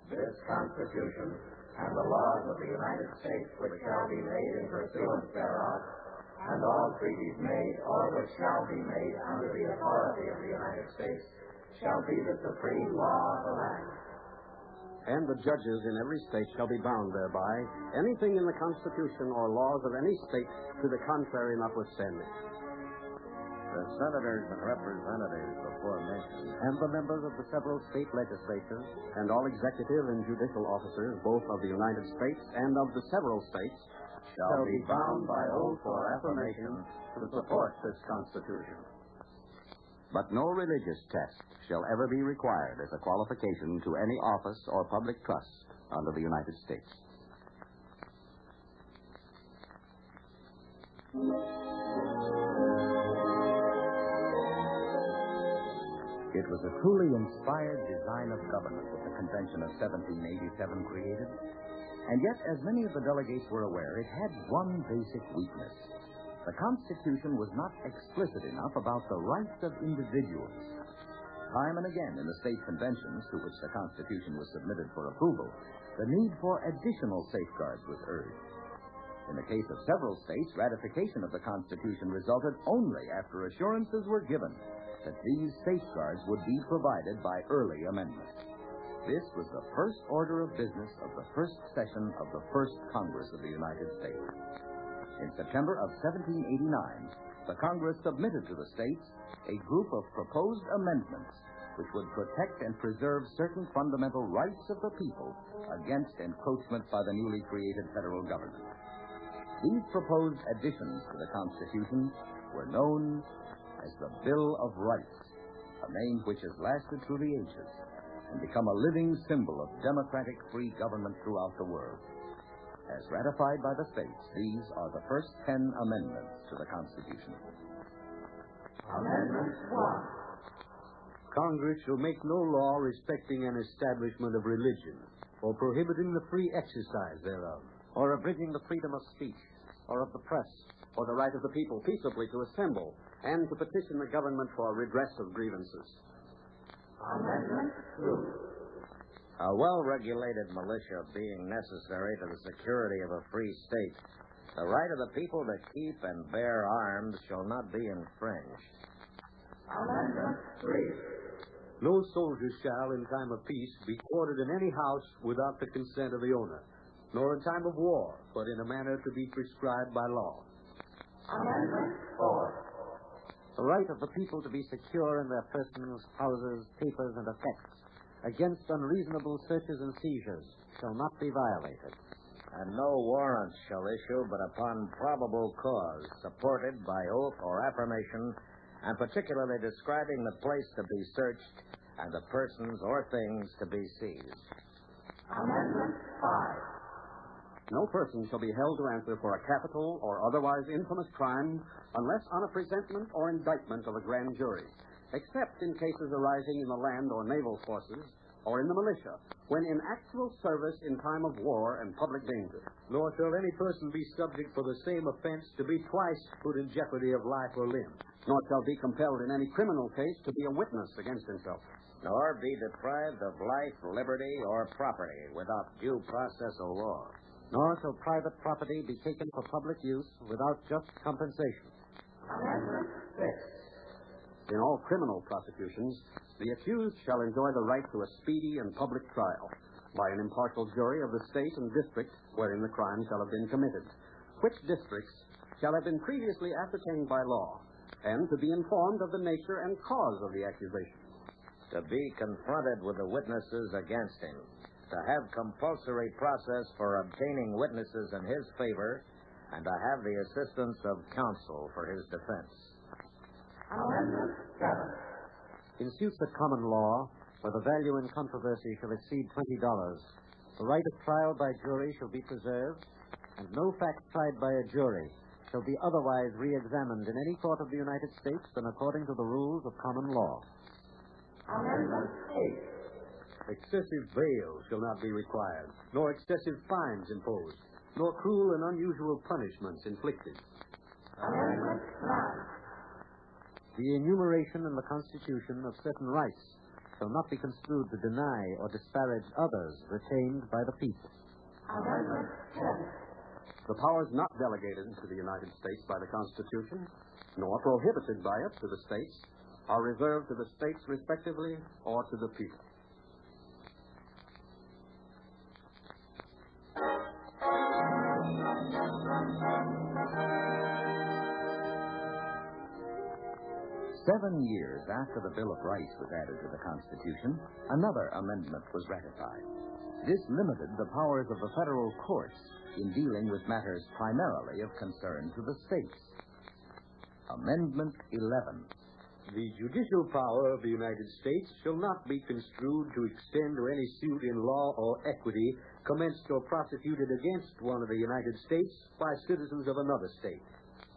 This Constitution and the laws of the United States which shall be made in pursuance thereof, and all treaties made or which shall be made under the authority of the United States, shall be the supreme law of the land. And the judges in every state shall be bound thereby, anything in the Constitution or laws of any state to the contrary notwithstanding. The senators and representatives aforementioned, and the members of the several state legislatures, and all executive and judicial officers, both of the United States and of the several states, shall be bound by oath or affirmation to support this Constitution. But no religious test shall ever be required as a qualification to any office or public trust under the United States. It was a truly inspired design of government that the Convention of 1787 created. And yet, as many of the delegates were aware, it had one basic weakness. The Constitution was not explicit enough about the rights of individuals. Time and again in the state conventions to which the Constitution was submitted for approval, the need for additional safeguards was urged. In the case of several states, ratification of the Constitution resulted only after assurances were given that these safeguards would be provided by early amendment. This was the first order of business of the first session of the First Congress of the United States. In September of 1789, the Congress submitted to the states a group of proposed amendments which would protect and preserve certain fundamental rights of the people against encroachment by the newly created federal government. These proposed additions to the Constitution were known as the Bill of Rights, a name which has lasted through the ages and become a living symbol of democratic free government throughout the world. As ratified by the states, these are the first 10 amendments to the Constitution. Amendment 1. Congress shall make no law respecting an establishment of religion, or prohibiting the free exercise thereof, or abridging the freedom of speech, or of the press, or the right of the people peaceably to assemble and to petition the government for redress of grievances. Amendment 2. A well-regulated militia being necessary to the security of a free state, the right of the people to keep and bear arms shall not be infringed. Amendment 3. No soldier shall, in time of peace, be quartered in any house without the consent of the owner, nor in time of war, but in a manner to be prescribed by law. Amendment 4. The right of the people to be secure in their persons, houses, papers, and effects against unreasonable searches and seizures shall not be violated. And no warrants shall issue but upon probable cause, supported by oath or affirmation, and particularly describing the place to be searched and the persons or things to be seized. Amendment 5. No person shall be held to answer for a capital or otherwise infamous crime unless on a presentment or indictment of a grand jury, except in cases arising in the land or naval forces or in the militia, when in actual service in time of war and public danger. Nor shall any person be subject for the same offense to be twice put in jeopardy of life or limb. Nor shall be compelled in any criminal case to be a witness against himself. Nor be deprived of life, liberty, or property without due process of law. Nor shall private property be taken for public use without just compensation. Amendment 6. In all criminal prosecutions, the accused shall enjoy the right to a speedy and public trial by an impartial jury of the state and district wherein the crime shall have been committed, which districts shall have been previously ascertained by law, and to be informed of the nature and cause of the accusation. To be confronted with the witnesses against him. To have compulsory process for obtaining witnesses in his favor, and to have the assistance of counsel for his defense. Amendment 7. In suits at common law, where the value in controversy shall exceed $20, the right of trial by jury shall be preserved, and no fact tried by a jury shall be otherwise re-examined in any court of the United States than according to the rules of common law. Amendment 8. Excessive bail shall not be required, nor excessive fines imposed, nor cruel and unusual punishments inflicted. Amendment 9. The enumeration in the Constitution of certain rights shall not be construed to deny or disparage others retained by the people. Amendment 10. The powers not delegated to the United States by the Constitution, nor prohibited by it to the states, are reserved to the states respectively or to the people. Seven years after the Bill of Rights was added to the Constitution, another amendment was ratified. This limited the powers of the federal courts in dealing with matters primarily of concern to the states. Amendment 11. The judicial power of the United States shall not be construed to extend to any suit in law or equity commenced or prosecuted against one of the United States by citizens of another state,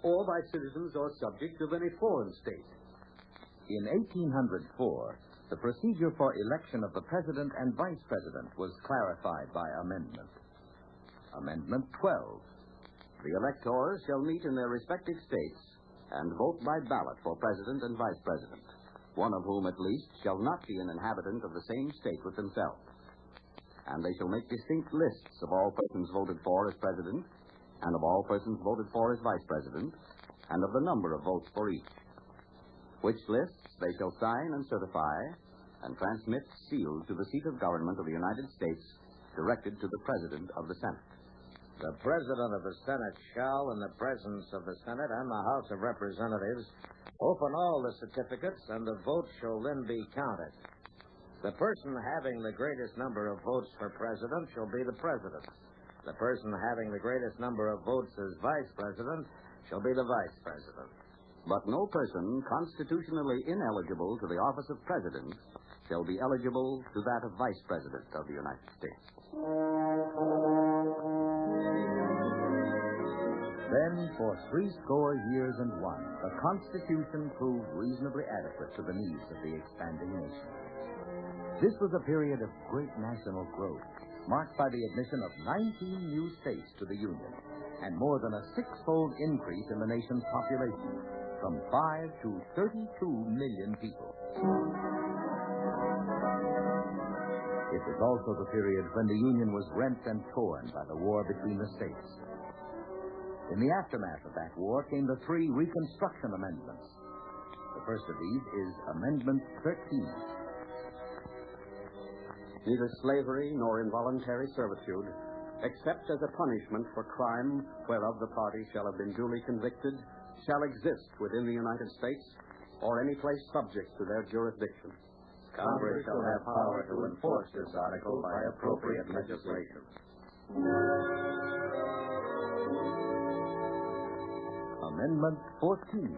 or by citizens or subjects of any foreign state. In 1804, the procedure for election of the President and Vice President was clarified by amendment. Amendment 12. The electors shall meet in their respective states and vote by ballot for President and Vice President, one of whom at least shall not be an inhabitant of the same state with themselves. And they shall make distinct lists of all persons voted for as President, and of all persons voted for as Vice President, and of the number of votes for each. Which lists they shall sign and certify, and transmit sealed to the seat of government of the United States, directed to the President of the Senate. The President of the Senate shall, in the presence of the Senate and the House of Representatives, open all the certificates, and the votes shall then be counted. The person having the greatest number of votes for President shall be the President. The person having the greatest number of votes as Vice President shall be the Vice President. But no person constitutionally ineligible to the office of President shall be eligible to that of Vice President of the United States. Then, for 80 years and one, the Constitution proved reasonably adequate to the needs of the expanding nation. This was a period of great national growth, marked by the admission of 19 new states to the Union, and more than a six-fold increase in the nation's population, from 5 to 32 million people. It was also the period when the Union was rent and torn by the war between the states. In the aftermath of that war came the 3 Reconstruction Amendments. The first of these is Amendment 13. Neither slavery nor involuntary servitude, except as a punishment for crime whereof the party shall have been duly convicted, shall exist within the United States or any place subject to their jurisdiction. Congress shall have power to enforce this article by appropriate legislation. Amendment 14.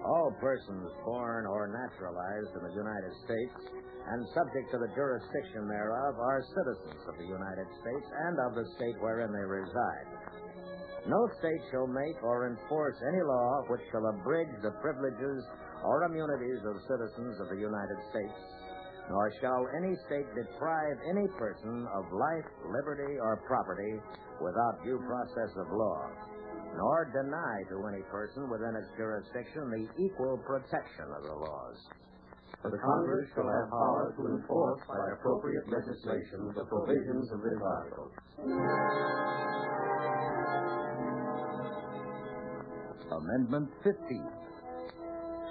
All persons born or naturalized in the United States and subject to the jurisdiction thereof are citizens of the United States and of the state wherein they reside. No state shall make or enforce any law which shall abridge the privileges or immunities of citizens of the United States, nor shall any state deprive any person of life, liberty, or property without due process of law, nor deny to any person within its jurisdiction the equal protection of the laws. The Congress shall have power to enforce by appropriate legislation the provisions of this article. Amendment 15.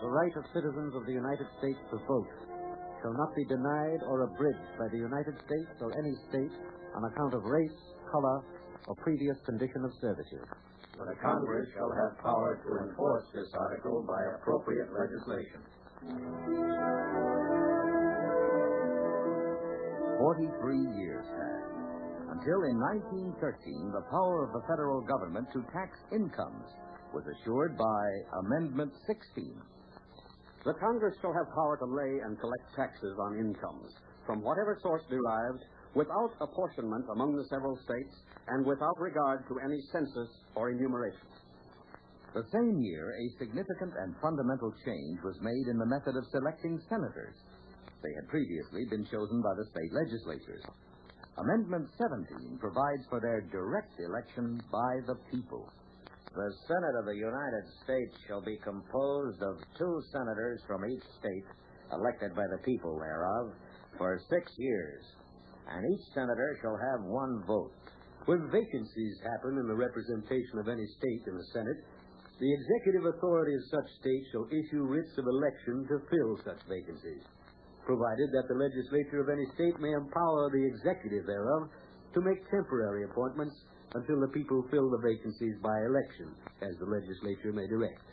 The right of citizens of the United States to vote shall not be denied or abridged by the United States or any state on account of race, color, or previous condition of servitude. The Congress shall have power to enforce this article by appropriate legislation. 43 years passed, until in 1913 the power of the federal government to tax incomes was assured by Amendment 16. The Congress shall have power to lay and collect taxes on incomes, from whatever source derived, without apportionment among the several states, and without regard to any census or enumeration. The same year, a significant and fundamental change was made in the method of selecting senators. They had previously been chosen by the state legislatures. Amendment 17 provides for their direct election by the people. The Senate of the United States shall be composed of 2 senators from each state, elected by the people thereof, for 6 years, and each senator shall have 1 vote. When vacancies happen in the representation of any state in the Senate, the executive authority of such state shall issue writs of election to fill such vacancies, provided that the legislature of any state may empower the executive thereof to make temporary appointments until the people fill the vacancies by election, as the legislature may direct.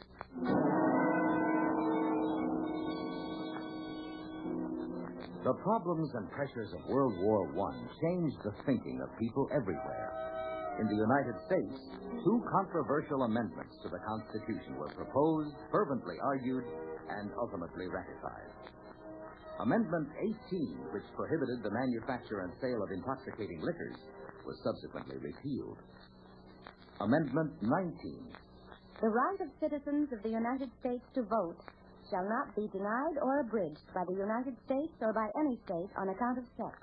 The problems and pressures of World War I changed the thinking of people everywhere. In the United States, 2 controversial amendments to the Constitution were proposed, fervently argued, and ultimately ratified. Amendment 18, which prohibited the manufacture and sale of intoxicating liquors, was subsequently repealed. Amendment 19. The right of citizens of the United States to vote shall not be denied or abridged by the United States or by any state on account of sex.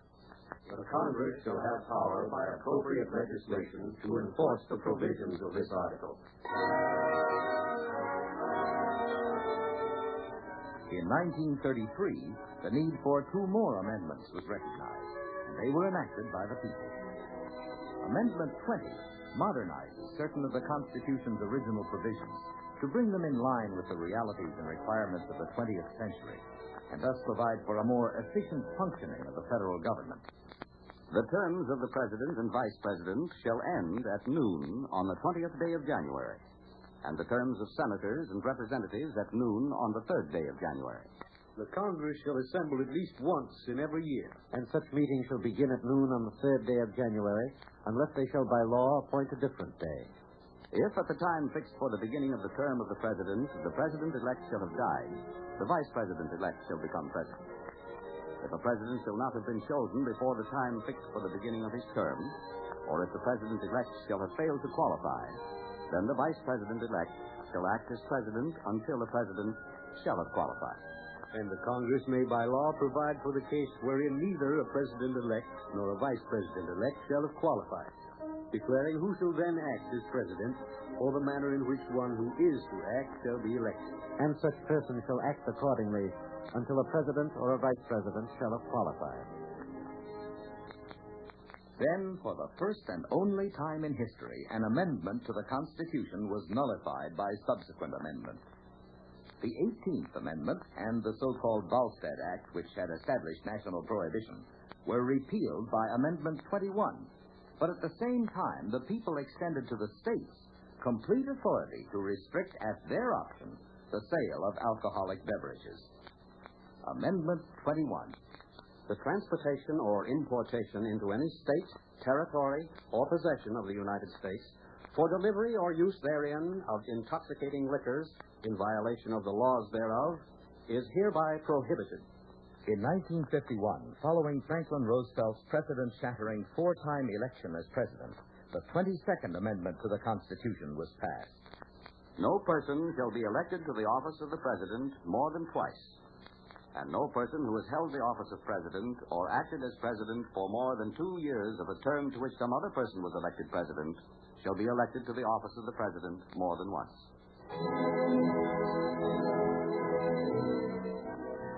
The Congress shall have power by appropriate legislation to enforce the provisions of this article. In 1933, the need for 2 more amendments was recognized, and they were enacted by the people. Amendment 20 modernizes certain of the Constitution's original provisions to bring them in line with the realities and requirements of the 20th century, and thus provide for a more efficient functioning of the federal government. The terms of the President and Vice President shall end at noon on the 20th day of January, and the terms of Senators and Representatives at noon on the 3rd day of January. The Congress shall assemble at least once in every year, and such meeting shall begin at noon on the 3rd day of January, unless they shall by law appoint a different day. If at the time fixed for the beginning of the term of the President-elect shall have died, the Vice President-elect shall become President. If a President shall not have been chosen before the time fixed for the beginning of his term, or if the President-elect shall have failed to qualify, Then the Vice President-elect shall act as President until the President shall have qualified. And the Congress may by law provide for the case wherein neither a President-elect nor a Vice President-elect shall have qualified, declaring who shall then act as President, or the manner in which one who is to act shall be elected. And such person shall act accordingly until a President or a Vice President shall have qualified. Then, for the first and only time in history, an amendment to the Constitution was nullified by subsequent amendment. The 18th Amendment and the so-called Volstead Act, which had established national prohibition, were repealed by Amendment 21. But at the same time, the people extended to the states complete authority to restrict at their option the sale of alcoholic beverages. Amendment 21. The transportation or importation into any state, territory, or possession of the United States for delivery or use therein of intoxicating liquors in violation of the laws thereof is hereby prohibited. In 1951, following Franklin Roosevelt's precedent-shattering four-time election as president, the 22nd Amendment to the Constitution was passed. No person shall be elected to the office of the President more than twice. And no person who has held the office of President or acted as President for more than 2 years of a term to which some other person was elected President shall be elected to the office of the President more than once.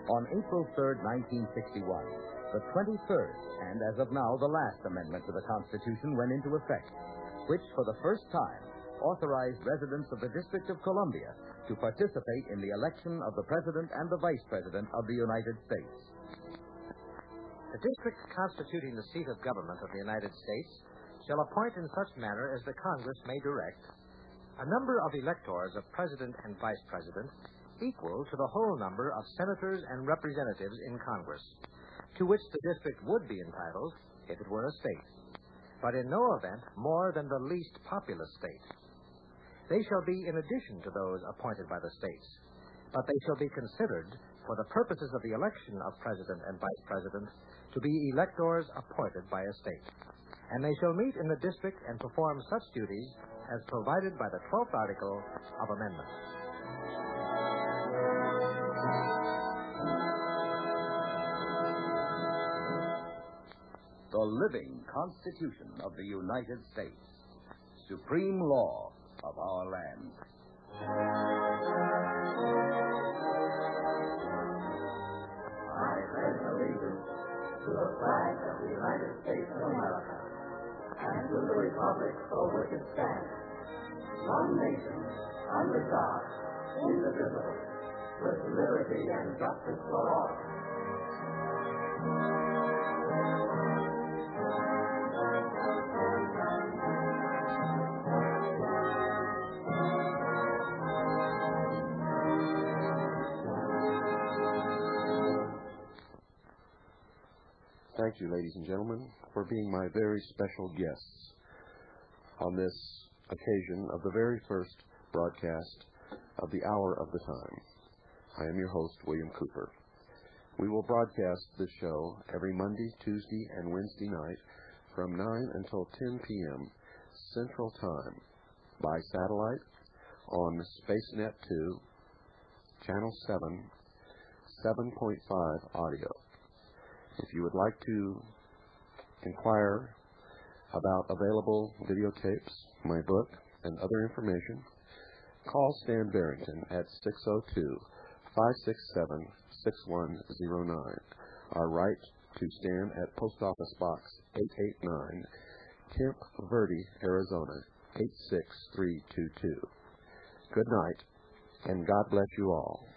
On April 3rd, 1961, the 23rd, and as of now, the last amendment to the Constitution went into effect, which, for the first time, authorized residents of the District of Columbia to participate in the election of the President and the Vice President of the United States. The districts constituting the seat of government of the United States shall appoint in such manner as the Congress may direct a number of electors of President and Vice President equal to the whole number of senators and representatives in Congress, to which the district would be entitled if it were a state, but in no event more than the least populous state. They shall be in addition to those appointed by the states, but they shall be considered, for the purposes of the election of President and Vice President, to be electors appointed by a state. And they shall meet in the district and perform such duties as provided by the 12th article of amendment. The living Constitution of the United States, supreme law of our land. I pledge allegiance to the flag of the United States of America and to the republic for which it stands, one nation, under God, indivisible, with liberty and justice for all. Thank you, ladies and gentlemen, for being my very special guests on this occasion of the very first broadcast of the Hour of the Time. I am your host, William Cooper. We will broadcast this show every Monday, Tuesday, and Wednesday night from 9 until 10 p.m. Central Time by satellite on SpaceNet 2, Channel 7, 7.5 audio. If you would like to inquire about available videotapes, my book, and other information, call Stan Barrington at 602-567-6109 or write to Stan at Post Office Box 889, Camp Verde, Arizona 86322. Good night, and God bless you all.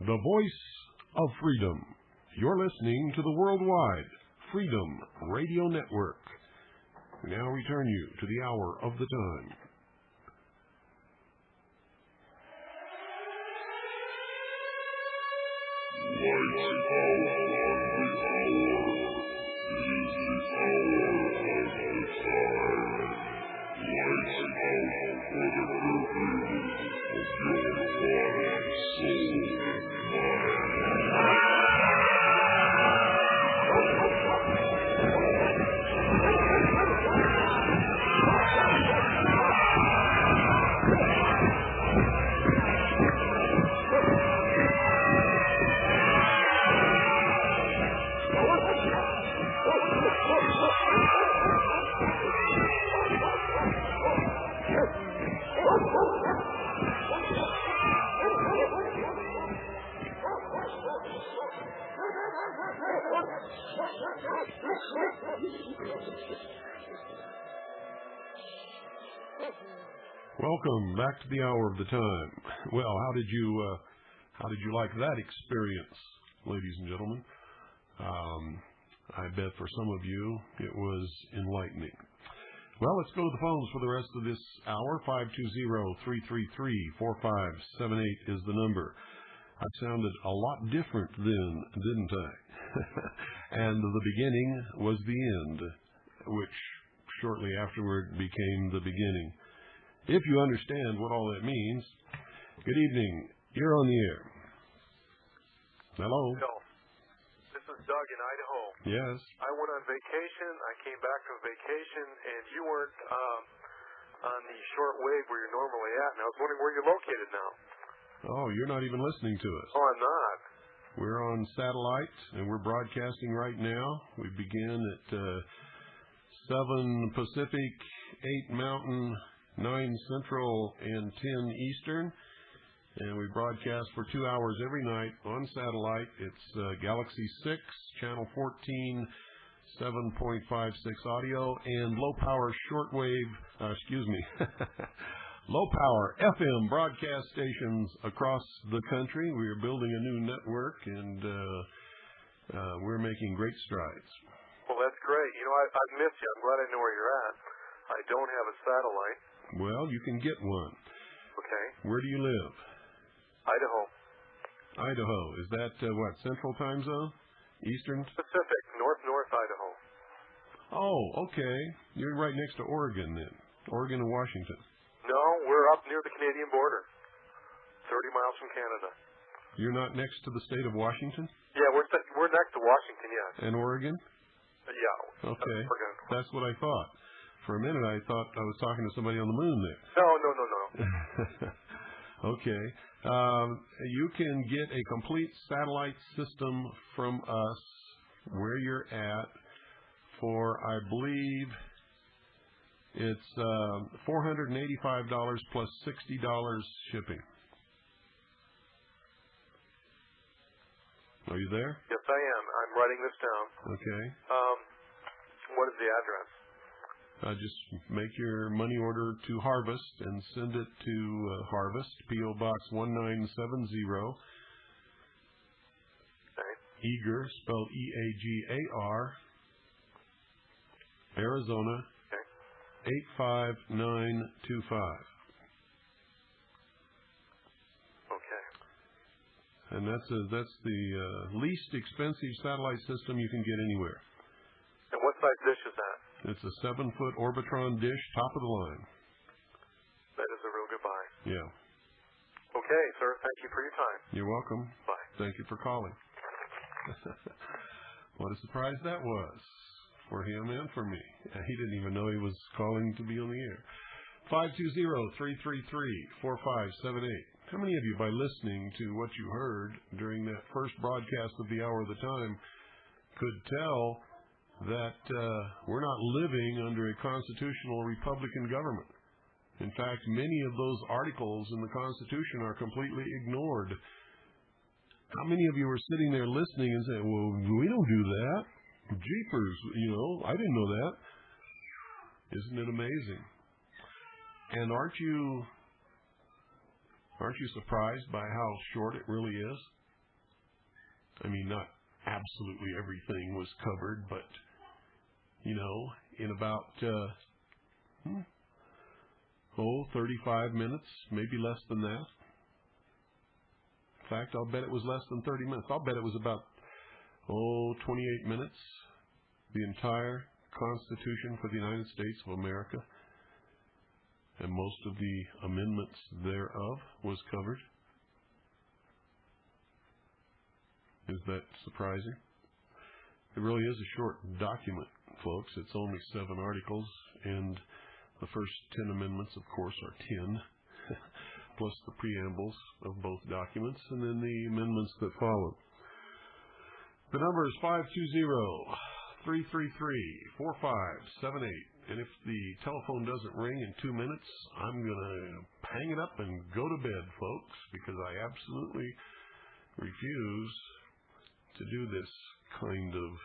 The voice of freedom. You're listening to the Worldwide Freedom Radio Network. We now return you to the hour of the time. Welcome back to the hour of the time. Well, how did you like that experience, ladies and gentlemen? I bet for some of you it was enlightening. Well, let's go to the phones for the rest of this hour. 520-333-4578 is the number. I sounded a lot different then, didn't I? And the beginning was the end, which shortly afterward became the beginning. If you understand what all that means, good evening. You're on the air. Hello. Bill, this is Doug in Idaho. Yes. I went on vacation. I came back from vacation, and you weren't on the short wave where you're normally at. And I was wondering where you're located now. Oh, you're not even listening to us. Oh, I'm not. We're on satellite, and we're broadcasting right now. We begin at 7 Pacific, 8 Mountain, 9 Central, and 10 Eastern. And we broadcast for 2 hours every night on satellite. It's Galaxy 6, Channel 14, 7.56 audio, and low-power shortwave, low-power FM broadcast stations across the country. We are building a new network, and we're making great strides. Well, that's great. You know, I've missed you. I'm glad I know where you're at. I don't have a satellite. Well, you can get one. Okay. Where do you live? Idaho. Idaho. Is that, what, Central Time Zone? Eastern? Pacific. North Idaho. Oh, okay. You're right next to Oregon, then. Oregon and Washington. No, we're up near the Canadian border. 30 miles from Canada. You're not next to the state of Washington? Yeah, we're next to Washington, yes. And Oregon? Yeah. Okay. That's what I thought. For a minute, I thought I was talking to somebody on the moon there. No. Okay. You can get a complete satellite system from us where you're at for, I believe, it's $485 plus $60 shipping. Are you there? Yes, I am. I'm writing this down. Okay. What is the address? Just make your money order to Harvest and send it to Harvest, P.O. Box 1970. Okay. Eager, spelled E-A-G-A-R, Arizona, 85925. Okay. And that's the least expensive satellite system you can get anywhere. And what size dish is that? It's a 7-foot Orbitron dish, top of the line. That is a real good buy. Yeah. Okay, sir. Thank you for your time. You're welcome. Bye. Thank you for calling. What a surprise that was for him and for me. He didn't even know he was calling to be on the air. 520-333-4578. How many of you, by listening to what you heard during that first broadcast of the Hour of the Time, could tell that we're not living under a constitutional Republican government? In fact, many of those articles in the Constitution are completely ignored. How many of you were sitting there listening and saying, well, we don't do that? Jeepers, I didn't know that. Isn't it amazing? And aren't you surprised by how short it really is? I mean, not absolutely everything was covered, but, in about, 35 minutes, maybe less than that. In fact, I'll bet it was less than 30 minutes. I'll bet it was about, 28 minutes, the entire Constitution for the United States of America, and most of the amendments thereof was covered. Is that surprising? It really is a short document, folks. It's only 7 articles, and the first 10 amendments, of course, are 10, plus the preambles of both documents, and then the amendments that follow. The number is 520-333-4578. And if the telephone doesn't ring in 2 minutes, I'm going to hang it up and go to bed, folks, because I absolutely refuse to do this kind of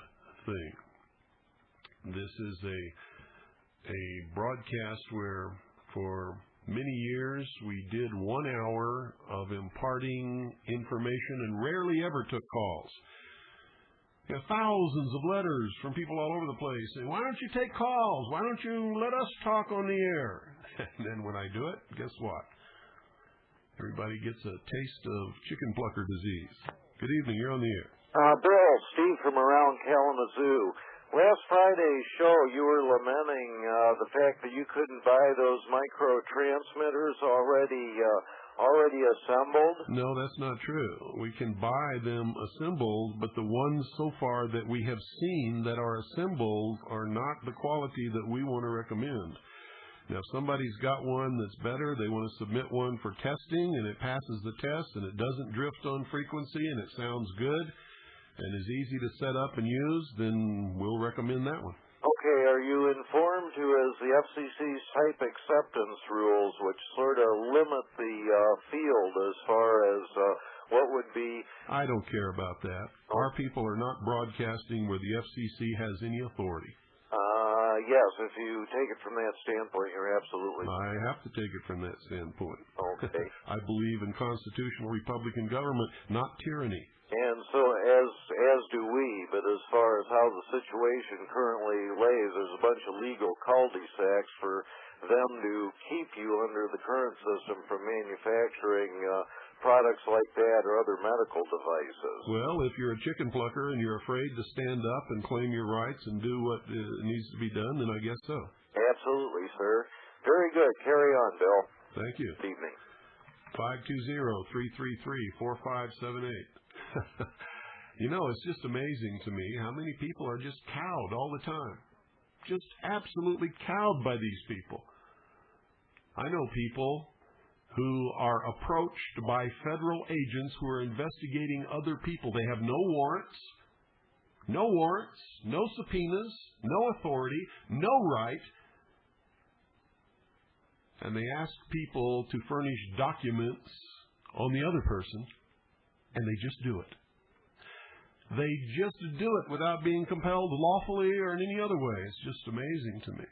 thing. This is a broadcast where for many years we did 1 hour of imparting information and rarely ever took calls. We have thousands of letters from people all over the place saying, why don't you take calls? Why don't you let us talk on the air? And then when I do it, guess what? Everybody gets a taste of chicken plucker disease. Good evening. You're on the air. Bill, Steve from around Kalamazoo. Last Friday's show, you were lamenting the fact that you couldn't buy those micro transmitters already assembled? No, that's not true. We can buy them assembled, but the ones so far that we have seen that are assembled are not the quality that we want to recommend. Now, if somebody's got one that's better, they want to submit one for testing, and it passes the test, and it doesn't drift on frequency, and it sounds good, and is easy to set up and use, then we'll recommend that one. Okay, are you informed who is the FCC's type acceptance rules, which sort of limit the field as far as what would be... I don't care about that. Our people are not broadcasting where the FCC has any authority. Yes, if you take it from that standpoint, you're absolutely... I have to take it from that standpoint. Okay. I believe in constitutional Republican government, not tyranny. And so, as do we, but as far as how the situation currently lays, there's a bunch of legal cul-de-sacs for them to keep you under the current system from manufacturing products like that or other medical devices. Well, if you're a chicken plucker and you're afraid to stand up and claim your rights and do what needs to be done, then I guess so. Absolutely, sir. Very good. Carry on, Bill. Thank you. Good evening. 520-333-4578. You know, it's just amazing to me how many people are just cowed all the time. Just absolutely cowed by these people. I know people who are approached by federal agents who are investigating other people. They have no warrants, no subpoenas, no authority, no right. And they ask people to furnish documents on the other person, and they just do it. They just do it without being compelled lawfully or in any other way. It's just amazing to me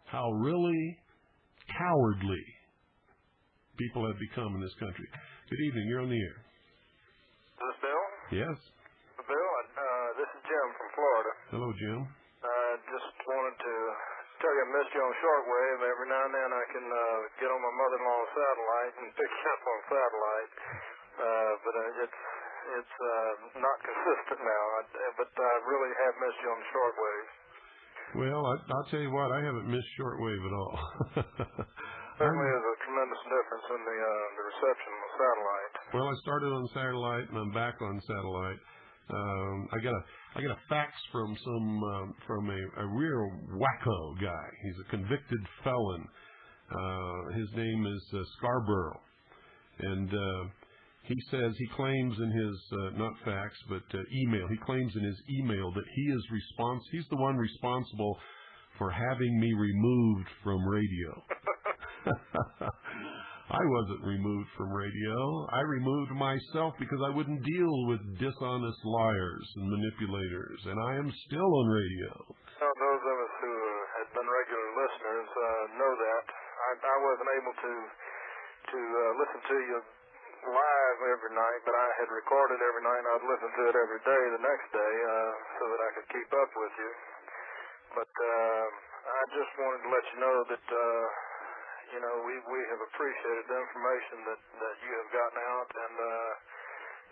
how really cowardly people have become in this country. Good evening. You're on the air. Is this Bill? Yes. Bill, this is Jim from Florida. Hello, Jim. Just wanted to tell you I missed you on shortwave. Every now and then I can get on my mother-in-law's satellite and pick you up on satellite. But it's not consistent now. But I really have missed you on the shortwave. Well, I'll tell you what, I haven't missed shortwave at all. Certainly is a tremendous difference in the reception on satellite. Well, I started on satellite and I'm back on satellite. I got a fax from a real wacko guy. He's a convicted felon. His name is Scarborough, and he says he claims in his not fax but email. He claims in his email that he's the one responsible for having me removed from radio. I wasn't removed from radio. I removed myself because I wouldn't deal with dishonest liars and manipulators, and I am still on radio. Well, those of us who had been regular listeners know that. I wasn't able to listen to you live every night, but I had recorded every night, and I'd listen to it every day the next day so that I could keep up with you. But I just wanted to let you know that we have appreciated the information that you have gotten out, and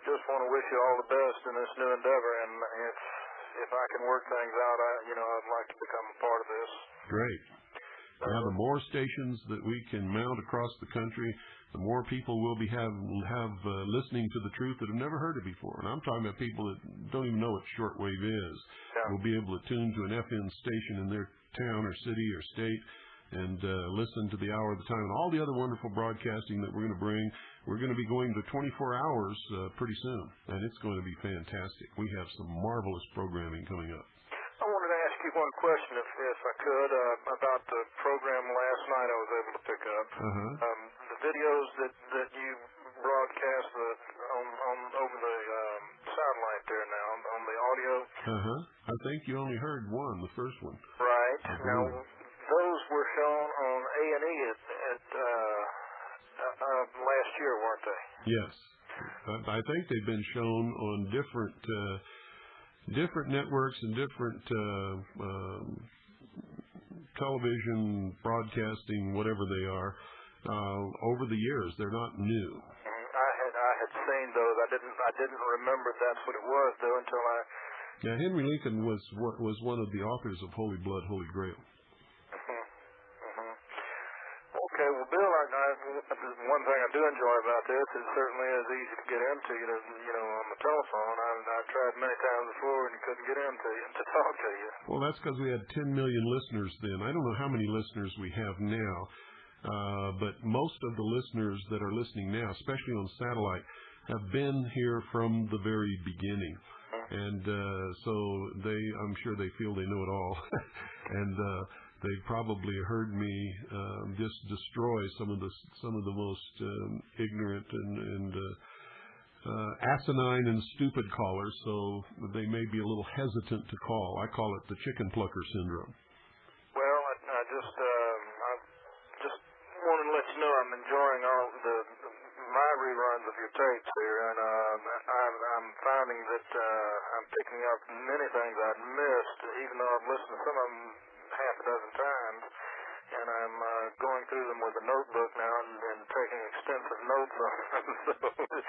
just want to wish you all the best in this new endeavor. And if I can work things out, I'd like to become a part of this. Great. Now, the more stations that we can mount across the country, the more people will have listening to the truth that have never heard it before. And I'm talking about people that don't even know what shortwave is. Yeah. Will be able to tune to an FM station in their town or city or state and listen to the Hour of the Time and all the other wonderful broadcasting that we're going to bring. We're going to be going to 24 hours pretty soon, and it's going to be fantastic. We have some marvelous programming coming up. I wanted to ask you one question, if I could, about the program last night I was able to pick up. The videos that you broadcast over the satellite there now, on the audio. I think you only heard one, the first one. Right. Now, those were shown on A&E at last year, weren't they? Yes. I think they've been shown on different networks and different television broadcasting, whatever they are, over the years. They're not new. I had seen those. I didn't remember that's what it was though until I. Yeah, Henry Lincoln was one of the authors of Holy Blood, Holy Grail. Okay, well, Bill, one thing I do enjoy about this is certainly is easy to get into, on the telephone. I've tried many times before and couldn't get into you to talk to you. Well, that's because we had 10 million listeners then. I don't know how many listeners we have now, but most of the listeners that are listening now, especially on satellite, have been here from the very beginning. And so I'm sure they feel they know it all. And they probably heard me just destroy some of the most ignorant and asinine and stupid callers, so they may be a little hesitant to call. I call it the chicken plucker syndrome. Well, I just wanted to let you know I'm enjoying all my reruns of your tapes here, and I'm finding that I'm picking up many things I'd missed, even though I've listened to some of them half a dozen times, and I'm going through them with a notebook now and taking extensive notes on them. So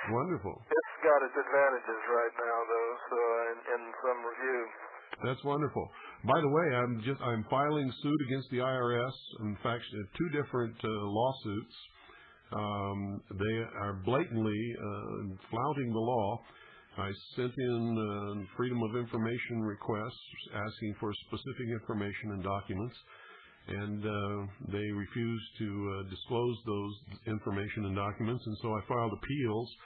wonderful. It's got its advantages right now, though, so in some review. That's wonderful. By the way, I'm filing suit against the IRS. In fact, 2 different lawsuits. They are blatantly flouting the law, I sent in Freedom of Information requests asking for specific information and documents, and they refused to disclose those information and documents, and so I filed appeals.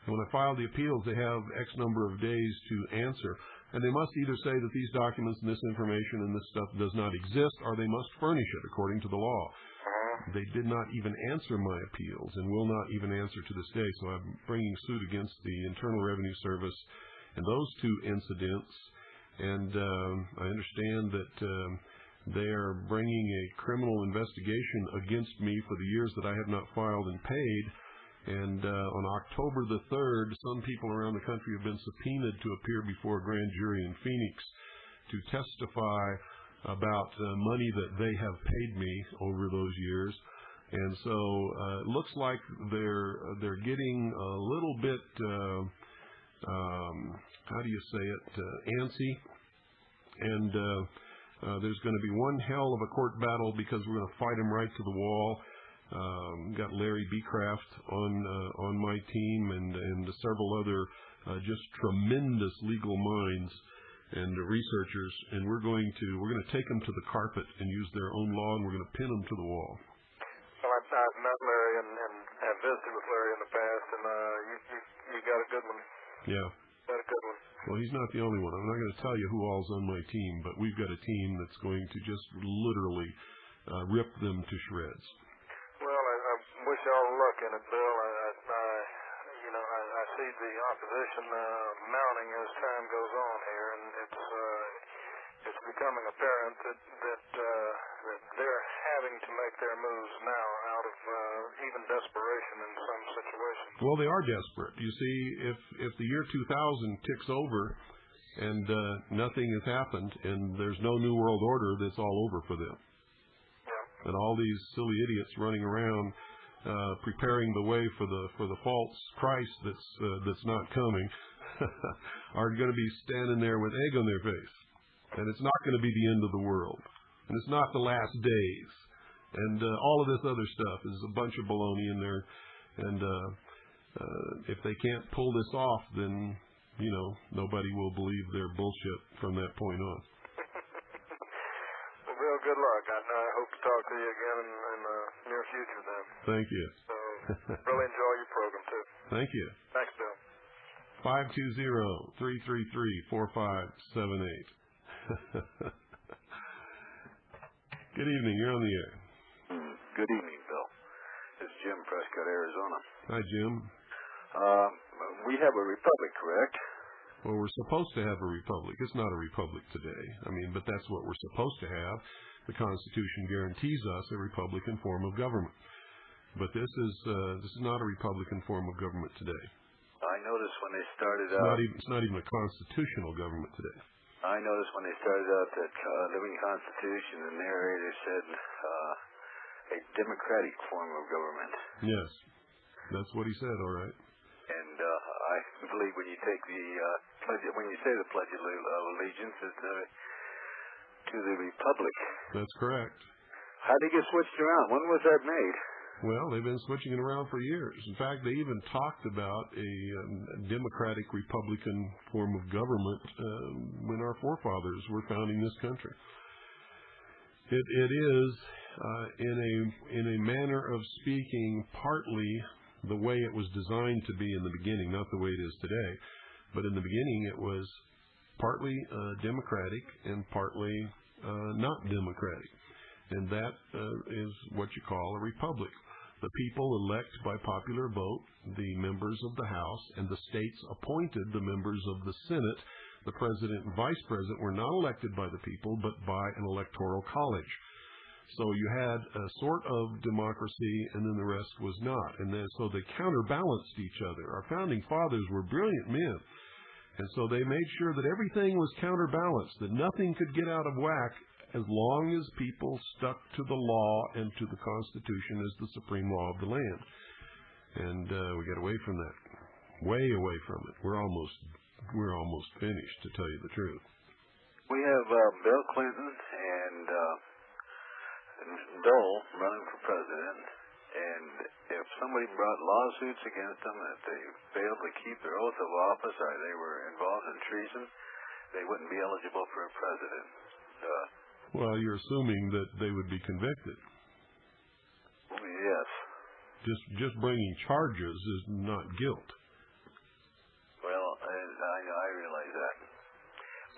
And when I filed the appeals, they have X number of days to answer. And they must either say that these documents and this information and this stuff does not exist, or they must furnish it according to the law. They did not even answer my appeals and will not even answer to this day. So I'm bringing suit against the Internal Revenue Service and those two incidents. And I understand that they are bringing a criminal investigation against me for the years that I have not filed and paid. And on October the 3rd, some people around the country have been subpoenaed to appear before a grand jury in Phoenix to testify about money that they have paid me over those years. And so it looks like they're getting a little bit, how do you say it, antsy. And there's going to be one hell of a court battle because we're going to fight them right to the wall. Got Larry Beecraft on my team and several other just tremendous legal minds and researchers, and we're going to take them to the carpet and use their own law, and we're going to pin them to the wall. Well, I've met Larry and have visited with Larry in the past, and you got a good one. Yeah. Got a good one. Well, he's not the only one. I'm not going to tell you who all's on my team, but we've got a team that's going to just literally rip them to shreds. Well, I wish you all luck in it, Bill. I see the opposition mounting as time goes on here, and it's becoming apparent that they're having to make their moves now out of even desperation in some situations. Well, they are desperate. You see, if the year 2000 ticks over and nothing has happened and there's no new world order, that's all over for them. And all these silly idiots running around preparing the way for the false Christ that's not coming are going to be standing there with egg on their face. And it's not going to be the end of the world. And it's not the last days. And all of this other stuff is a bunch of baloney in there. And if they can't pull this off, then, nobody will believe their bullshit from that point on. Well, good luck. I hope to talk to you again in the near future then. Thank you. So, really enjoy your program, too. Thank you. Thanks, Bill. 520-333-4578. Good evening. You're on the air. Good evening, Bill. It's Jim, Prescott, Arizona. Hi, Jim. We have a republic, correct? Well, we're supposed to have a republic. It's not a republic today. But that's what we're supposed to have. The Constitution guarantees us a Republican form of government. But this is not a Republican form of government today. I noticed when they started out... It's not even a constitutional government today. I noticed when they started out that living Constitution, the narrator said a democratic form of government. Yes, that's what he said, all right. And I believe when you take the when you say the Pledge of Allegiance, it's to the Republic. That's correct. How did it get switched around? When was that made? Well, they've been switching it around for years. In fact, they even talked about a democratic Republican form of government when our forefathers were founding this country. It is, in a manner of speaking, partly the way it was designed to be in the beginning, not the way it is today. But in the beginning, it was partly democratic and partly not democratic. And that is what you call a republic. The people elect by popular vote the members of the House, and the states appointed the members of the Senate. The president and vice president were not elected by the people, but by an electoral college. So you had a sort of democracy, and then the rest was not. And then, so they counterbalanced each other. Our founding fathers were brilliant men. And so they made sure that everything was counterbalanced, that nothing could get out of whack as long as people stuck to the law and to the Constitution as the supreme law of the land. And we got away from that. Way away from it. We're almost finished, to tell you the truth. We have Bill Clinton and Dole running for president, and if if somebody brought lawsuits against them that they failed to keep their oath of office or they were involved in treason, they wouldn't be eligible for a president. Well, you're assuming that they would be convicted. Yes. Just bringing charges is not guilt. Well, I realize that.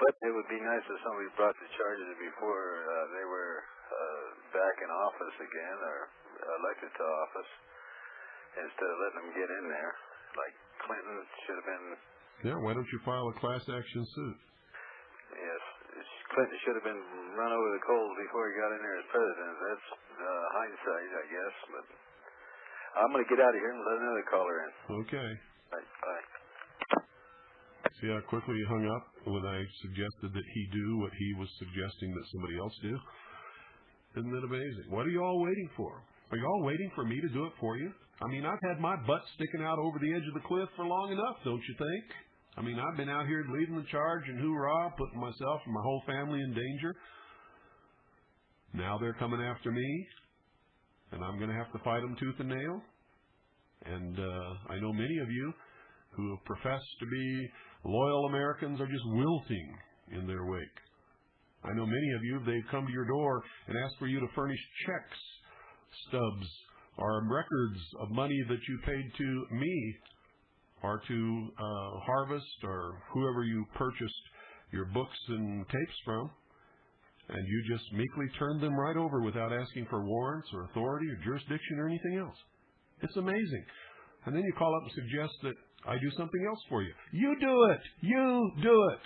But it would be nice if somebody brought the charges before they were back in office again or elected to office instead of letting them get in there. Like Clinton should have been... Yeah, why don't you file a class action suit? Yes. Clinton should have been run over the coals before he got in there as president. That's hindsight, I guess. But I'm going to get out of here and let another caller in. Okay. Bye. See how quickly he hung up when I suggested that he do what he was suggesting that somebody else do? Isn't that amazing? What are you all waiting for? Are you all waiting for me to do it for you? I mean, I've had my butt sticking out over the edge of the cliff for long enough, don't you think? I mean, I've been out here leading the charge and hoorah, putting myself and my whole family in danger. Now they're coming after me, and I'm going to have to fight them tooth and nail. And I know many of you who have professed to be loyal Americans are just wilting in their wake. I know many of you, they've come to your door and asked for you to furnish checks, stubs, or records of money that you paid to me or to Harvest or whoever you purchased your books and tapes from, and you just meekly turned them right over without asking for warrants or authority or jurisdiction or anything else. It's amazing. And then you call up and suggest that I do something else for you. You do it! You do it!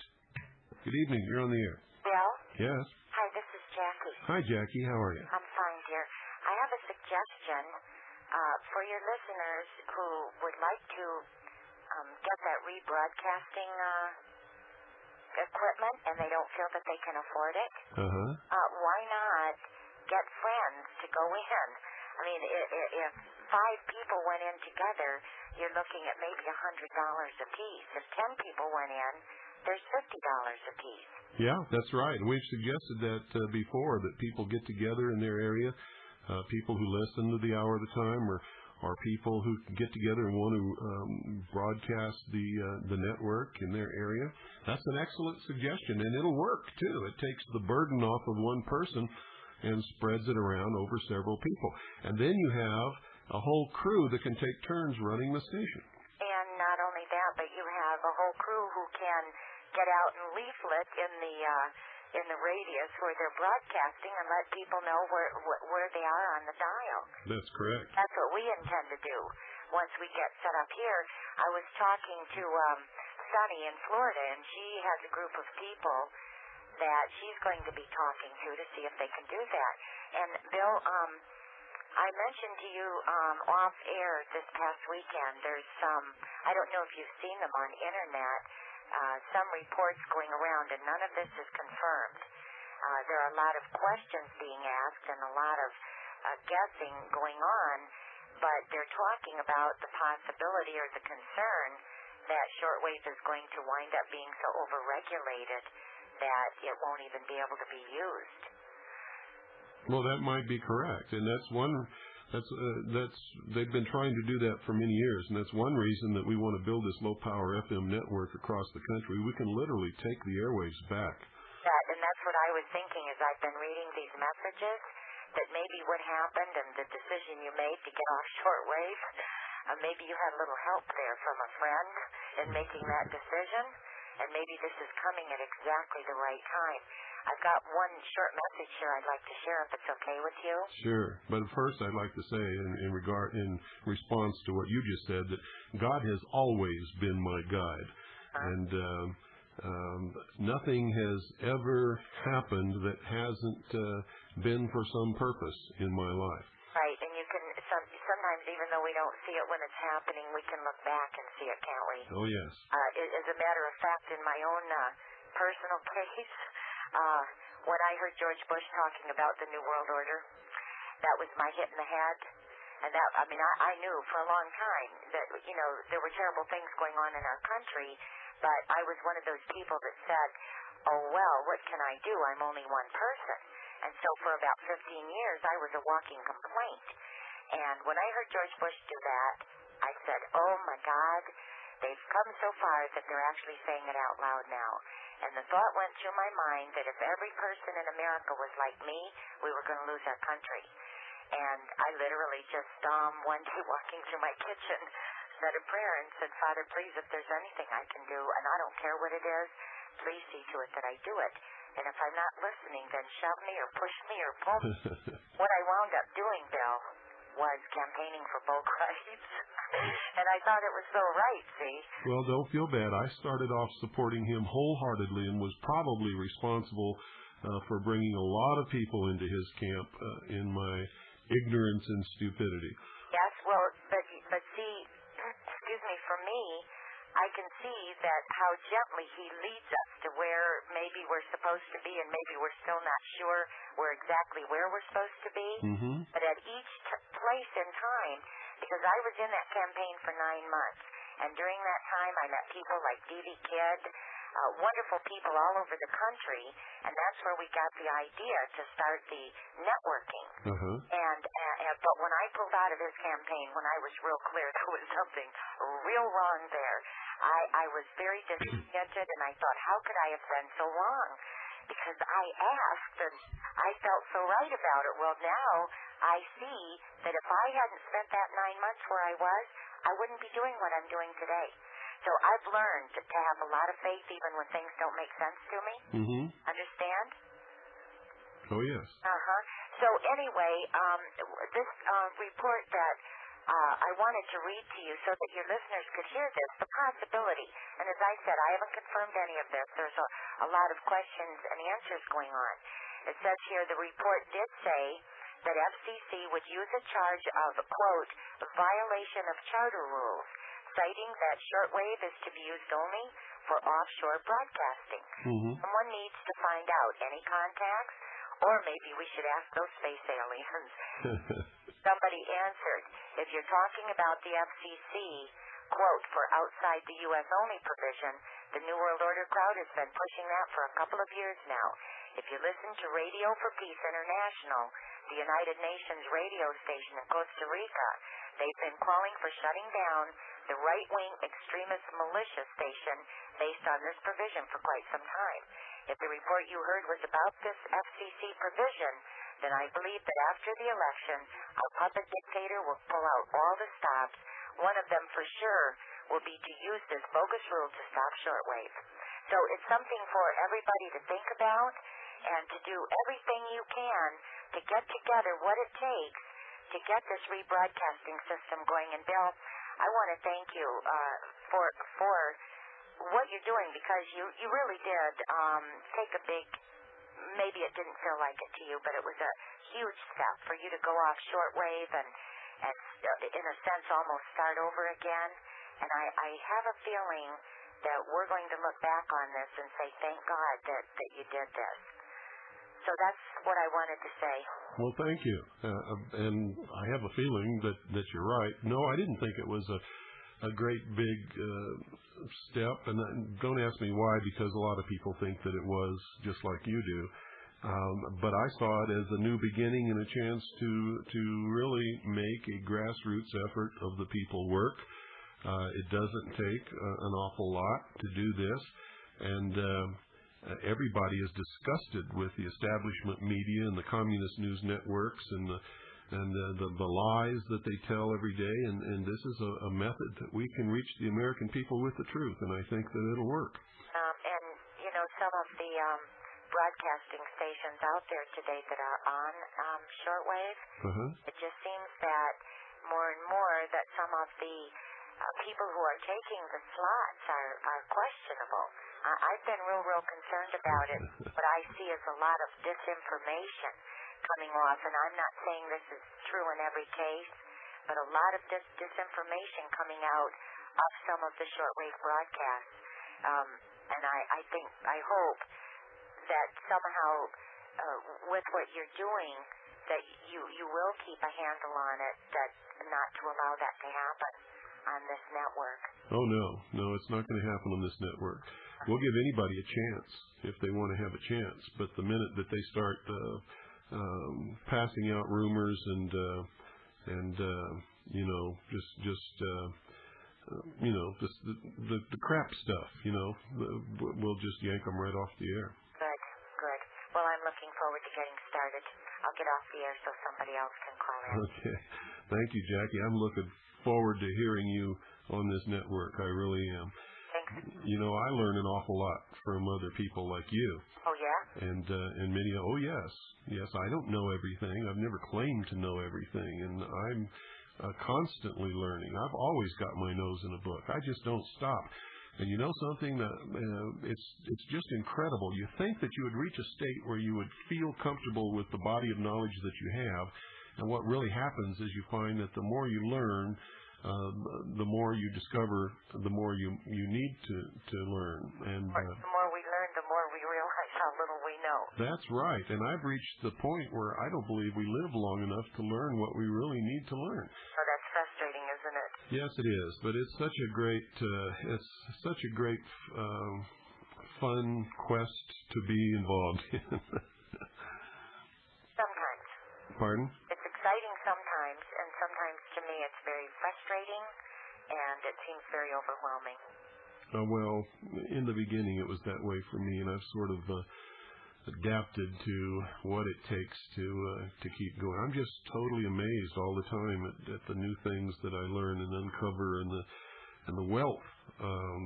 Good evening. You're on the air. Bill? Yes? Hi, this is Jackie. Hi, Jackie. How are you? I'm fine, dear. I have a suggestion for your listeners who would like to get that rebroadcasting equipment and they don't feel that they can afford it. Why not get friends to go in? I mean, if 5 people went in together, you're looking at maybe $100 a piece. If 10 people went in, there's $50 a piece. Yeah, that's right. We've suggested that before, that people get together in their area, people who listen to the hour at a time, or people who get together and want to broadcast the network in their area. That's an excellent suggestion, and it'll work, too. It takes the burden off of one person and spreads it around over several people. And then you have a whole crew that can take turns running the station. And not only that, but you have a whole crew who can get out and leaflet in the radius where they're broadcasting and let people know where they are on the dial. That's correct. That's what we intend to do once we get set up here. I was talking to Sunny in Florida, and she has a group of people that she's going to be talking to see if they can do that. And Bill, I mentioned to you off air this past weekend, there's some, I don't know if you've seen them on internet, some reports going around, and none of this is confirmed. There are a lot of questions being asked and a lot of guessing going on, but they're talking about the possibility or the concern that shortwave is going to wind up being so overregulated that it won't even be able to be used. Well, that might be correct, and that's they've been trying to do that for many years, and that's one reason that we want to build this low-power FM network across the country. We can literally take the airwaves back. And that's what I was thinking as I've been reading these messages, that maybe what happened and the decision you made to get off shortwave, maybe you had a little help there from a friend in making that decision, and maybe this is coming at exactly the right time. I've got one short message here I'd like to share, if it's okay with you. Sure, but first I'd like to say, in response to what you just said, that God has always been my guide, and nothing has ever happened that hasn't been for some purpose in my life. Right, and you can sometimes, even though we don't see it when it's happening, we can look back and see it, can't we? Oh yes. As a matter of fact, in my own personal case, when I heard George Bush talking about the New World Order, that was my hit in the head. And that, I mean, I knew for a long time that, there were terrible things going on in our country, but I was one of those people that said, oh, well, what can I do? I'm only one person. And so for about 15 years, I was a walking complaint. And when I heard George Bush do that, I said, oh, my God, they've come so far that they're actually saying it out loud now. And the thought went through my mind that if every person in America was like me, we were going to lose our country. And I literally just, one day walking through my kitchen, said a prayer and said, Father, please, if there's anything I can do, and I don't care what it is, please see to it that I do it. And if I'm not listening, then shove me or push me or pull me. What I wound up doing, Bill, was campaigning for both rights. And I thought it was so right, see? Well, don't feel bad. I started off supporting him wholeheartedly and was probably responsible for bringing a lot of people into his camp in my ignorance and stupidity. Yes, well, but see, excuse me, for me, I can see that how gently he leads us to where maybe we're supposed to be, and maybe we're still not sure exactly where we're supposed to be. Mm-hmm. But at each place in time, because I was in that campaign for 9 months, and during that time I met people like D.V. Kidd, wonderful people all over the country, and that's where we got the idea to start the networking. Uh-huh. And but when I pulled out of his campaign, when I was real clear there was something real wrong there, I was very discontented, and I thought, how could I have done so wrong? Because I asked, and I felt so right about it. Well, now I see that if I hadn't spent that 9 months where I was, I wouldn't be doing what I'm doing today. So I've learned to have a lot of faith even when things don't make sense to me. Mm-hmm. Understand? Oh, yes. Uh-huh. So anyway, this report that I wanted to read to you so that your listeners could hear this, the possibility. And as I said, I haven't confirmed any of this. There's a lot of questions and answers going on. It says here the report did say that FCC would use a charge of, quote, violation of charter rules, citing that shortwave is to be used only for offshore broadcasting. Mm-hmm. Someone needs to find out any contacts, or maybe we should ask those space aliens. Somebody answered, if you're talking about the FCC, quote, for outside the U.S. only provision, the New World Order crowd has been pushing that for a couple of years now. If you listen to Radio for Peace International, the United Nations radio station in Costa Rica, they've been calling for shutting down the right-wing extremist militia station based on this provision for quite some time. If the report you heard was about this FCC provision, then I believe that after the election, our puppet dictator will pull out all the stops. One of them for sure will be to use this bogus rule to stop shortwave. So it's something for everybody to think about and to do everything you can to get together what it takes to get this rebroadcasting system going. And Bill, I want to thank you for what you're doing, because you really did take a big, maybe it didn't feel like it to you, but it was a huge step for you to go off shortwave and in a sense almost start over again. And I have a feeling that we're going to look back on this and say, thank God that you did this. So that's what I wanted to say. Well, thank you. And I have a feeling that you're right. No, I didn't think it was a great big step. And don't ask me why, because a lot of people think that it was, just like you do. But I saw it as a new beginning and a chance to really make a grassroots effort of the people work. It doesn't take an awful lot to do this. And everybody is disgusted with the establishment media and the communist news networks and the lies that they tell every day. And this is a method that we can reach the American people with the truth. And I think that it'll work. And, you know, some of the broadcasting stations out there today that are on shortwave, it just seems that more and more that some of the people who are taking the slots are questionable. I've been real concerned about it. What I see is a lot of disinformation coming off, and I'm not saying this is true in every case, but a lot of disinformation coming out of some of the shortwave broadcasts. And I hope that somehow with what you're doing, that you will keep a handle on it, that not to allow that to happen on this network. Oh, no, it's not going to happen on this network. We'll give anybody a chance if they want to have a chance, but the minute that they start passing out rumors and just the crap stuff. We'll just yank them right off the air. Good. Well, I'm looking forward to getting started. I'll get off the air so somebody else can call in. Okay. Thank you, Jackie. I'm looking forward to hearing you on this network. I really am. Thanks. I learn an awful lot from other people like you. Oh, yeah? And many, yes, I don't know everything. I've never claimed to know everything, and I'm constantly learning. I've always got my nose in a book. I just don't stop. And you know something? It's just incredible. You think that you would reach a state where you would feel comfortable with the body of knowledge that you have, and what really happens is you find that the more you learn, the more you discover, the more you need to learn. And the more we learn, the more we realize how little we know. That's right. And I've reached the point where I don't believe we live long enough to learn what we really need to learn. Oh, that's frustrating, isn't it? Yes, it is. But it's such a great, fun quest to be involved in. Sometimes. Pardon? It's exciting sometimes, and sometimes to me it's very frustrating, and it seems very overwhelming. Well, in the beginning it was that way for me, and I've sort of adapted to what it takes to keep going. I'm just totally amazed all the time at the new things that I learn and uncover, and the wealth,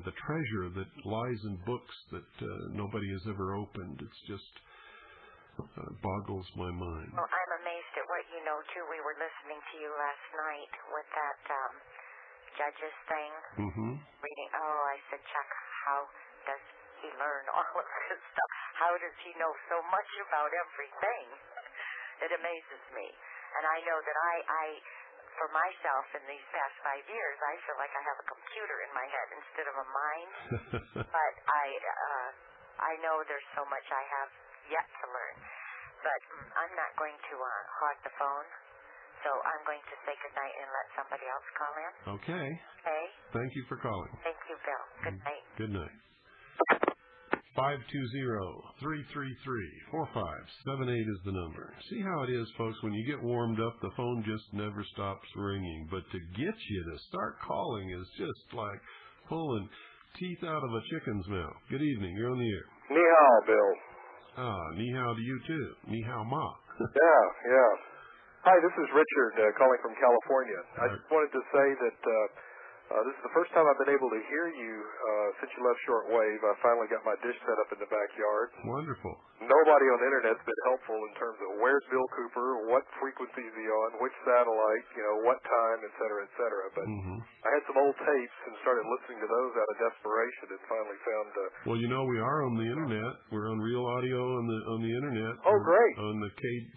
the treasure that lies in books that nobody has ever opened. It's just boggles my mind. Well, I'm amazed at what you know, too. We were listening to you last night with that judges thing. Mm-hmm. Reading. Oh, I said, Chuck, how does he learn all of this stuff? How does he know so much about everything? It amazes me. And I know that I for myself in these past 5 years, I feel like I have a computer in my head instead of a mind. But I know there's so much I have yet to learn. But I'm not going to hog the phone, so I'm going to say goodnight and let somebody else call in. Okay. Okay? Thank you for calling. Thank you, Bill. Good night. Good night. 520-333-4578 is the number. See how it is, folks, when you get warmed up, the phone just never stops ringing. But to get you to start calling is just like pulling teeth out of a chicken's mouth. Good evening. You're on the air. Ni hao, Bill. Ni hao to you, too. Ni hao ma. Yeah. Hi, this is Richard calling from California. I just wanted to say that this is the first time I've been able to hear you since you left shortwave. I finally got my dish set up in the backyard. Wonderful. Nobody on the Internet's been helpful in terms of where's Bill Cooper, what frequency is he on, which satellite, what time, et cetera, et cetera. But I had some old tapes and started listening to those out of desperation and finally found... Well, we are on the Internet. We're on Real Audio on the Internet. Oh, great. On the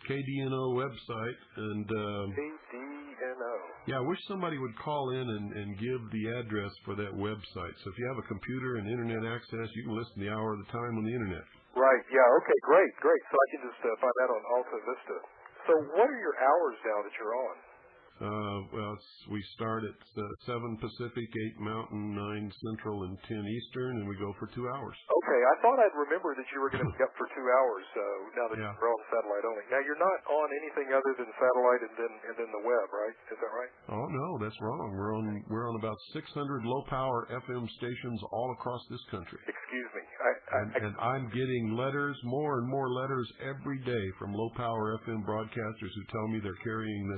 KDNO website. And KDNO. Yeah, I wish somebody would call in and give the address for that website. So if you have a computer and Internet access, you can listen the hour at a time on the Internet. Right, yeah, okay, great. So I can just find that on Alta Vista. So what are your hours now that you're on? Well, we start at 7 Pacific, 8 Mountain, 9 Central, and 10 Eastern, and we go for 2 hours. Okay, I thought I'd remember that you were going to be up for 2 hours now that you're on satellite only. Now, you're not on anything other than satellite and then the web, right? Is that right? Oh, no, that's wrong. We're on about 600 low-power FM stations all across this country. Excuse me. And I'm getting letters, more and more letters every day from low-power FM broadcasters who tell me they're carrying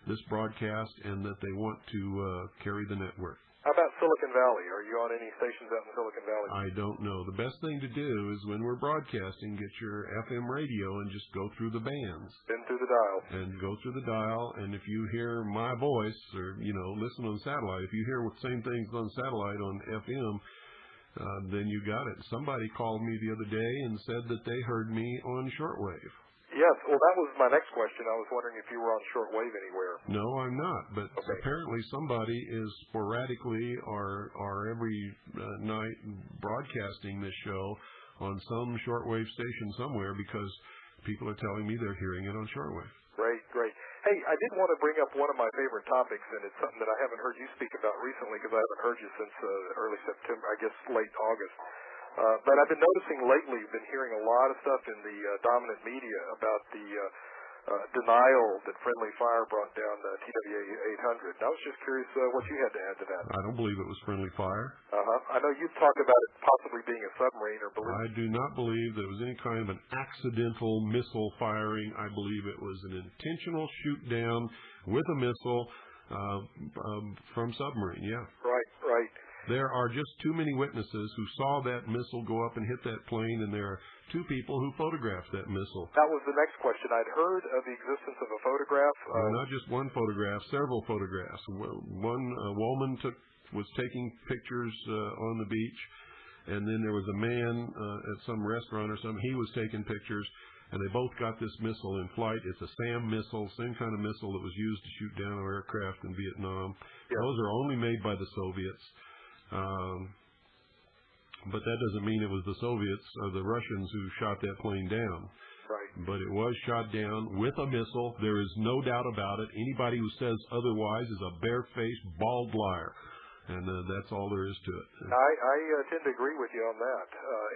this broadcast and that they want to carry the network. How about Silicon Valley? Are you on any stations out in Silicon Valley? I don't know. The best thing to do is when we're broadcasting, get your FM radio and just go through the bands. Then through the dial. And go through the dial, and if you hear my voice or, listen on satellite, if you hear the same things on satellite on FM, then you got it. Somebody called me the other day and said that they heard me on shortwave. Yes, well, that was my next question. I was wondering if you were on shortwave anywhere. No, I'm not. But apparently somebody is sporadically or every night broadcasting this show on some shortwave station somewhere because people are telling me they're hearing it on shortwave. Great. Hey, I did want to bring up one of my favorite topics, and it's something that I haven't heard you speak about recently because I haven't heard you since early September, I guess late August. But I've been noticing lately, been hearing a lot of stuff in the dominant media about the denial that friendly fire brought down TWA 800. I was just curious what you had to add to that. I don't believe it was friendly fire. I know you talked about it possibly being a submarine or balloon. I do not believe there was any kind of an accidental missile firing. I believe it was an intentional shoot down with a missile from submarine, yeah. Right. There are just too many witnesses who saw that missile go up and hit that plane, and there are 2 people who photographed that missile. That was the next question. I'd heard of the existence of a photograph. Not just one photograph, several photographs. One woman was taking pictures on the beach, and then there was a man at some restaurant or something. He was taking pictures, and they both got this missile in flight. It's a SAM missile, same kind of missile that was used to shoot down our aircraft in Vietnam. Yeah. Those are only made by the Soviets. But that doesn't mean it was the Soviets or the Russians who shot that plane down. Right. But it was shot down with a missile. There is no doubt about it. Anybody who says otherwise is a barefaced, bald liar. And that's all there is to it. I tend to agree with you on that.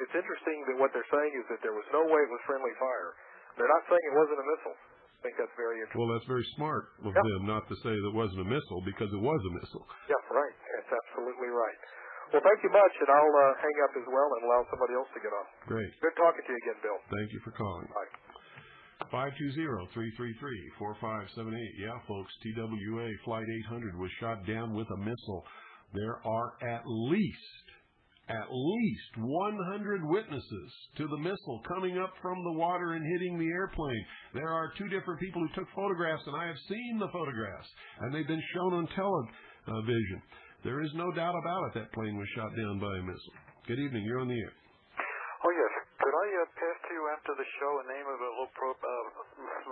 It's interesting that what they're saying is that there was no way it was friendly fire. They're not saying it wasn't a missile. I think that's very interesting. Well, that's very smart of them not to say that it wasn't a missile, because it was a missile. Yeah, right. That's absolutely right. Well, thank you much, and I'll hang up as well and allow somebody else to get on. Great. Good talking to you again, Bill. Thank you for calling. Bye. 520-333-4578. Yeah, folks, TWA Flight 800 was shot down with a missile. There are at least 100 witnesses to the missile coming up from the water and hitting the airplane. There are 2 different people who took photographs, and I have seen the photographs, and they've been shown on television. There is no doubt about it. That plane was shot down by a missile. Good evening. You're on the air. Oh, yes. Could I pass to you after the show a name of a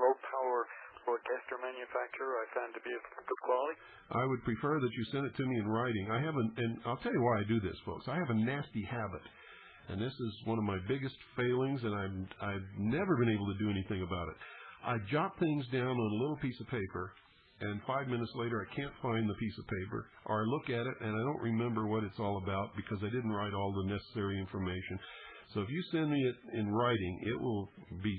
low-power broadcaster manufacturer I found to be of good quality? I would prefer that you send it to me in writing. And I'll tell you why I do this, folks. I have a nasty habit, and this is one of my biggest failings, and I've never been able to do anything about it. I jot things down on a little piece of paper, and 5 minutes later I can't find the piece of paper, or I look at it and I don't remember what it's all about because I didn't write all the necessary information. So if you send me it in writing, it will be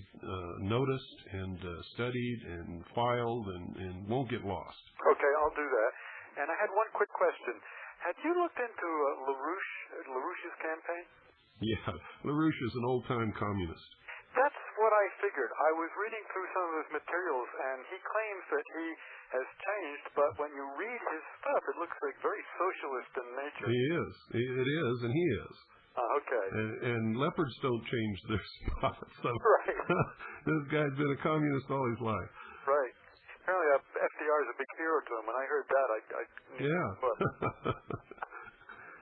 noticed and studied and filed and won't get lost. Okay, I'll do that. And I had one quick question. Had you looked into LaRouche's campaign? Yeah, LaRouche is an old-time communist. That's what I figured. I was reading through some of his materials, and he claims that he has changed, but when you read his stuff, it looks like very socialist in nature. He is. It is, and he is. Okay. And leopards don't change their spots. So right. This guy's been a communist all his life. Right. Apparently FDR is a big hero to him. When I heard that, I knew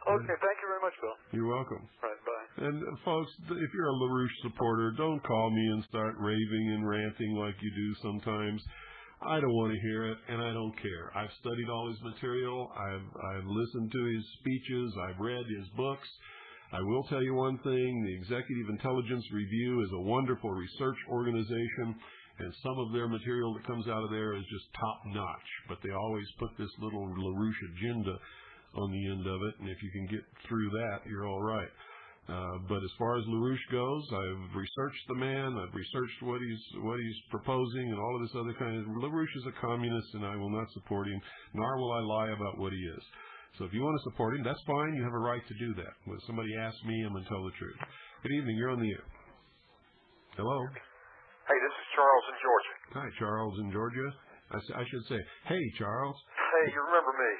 Okay, thank you very much, Bill. You're welcome. Right, bye. And, folks, if you're a LaRouche supporter, don't call me and start raving and ranting like you do sometimes. I don't want to hear it, and I don't care. I've studied all his material. I've listened to his speeches. I've read his books. I will tell you one thing. The Executive Intelligence Review is a wonderful research organization, and some of their material that comes out of there is just top-notch. But they always put this little LaRouche agenda on the end of it, and if you can get through that, you're all right. But as far as LaRouche goes, I've researched the man, I've researched what he's proposing and all of this other kind of... LaRouche is a communist, and I will not support him, nor will I lie about what he is. So if you want to support him, that's fine. You have a right to do that. When somebody asks me, I'm going to tell the truth. Good evening. You're on the air. Hello? Hey, this is Charles in Georgia. Hi, Charles in Georgia. I should say, hey, Charles. Hey, you remember me.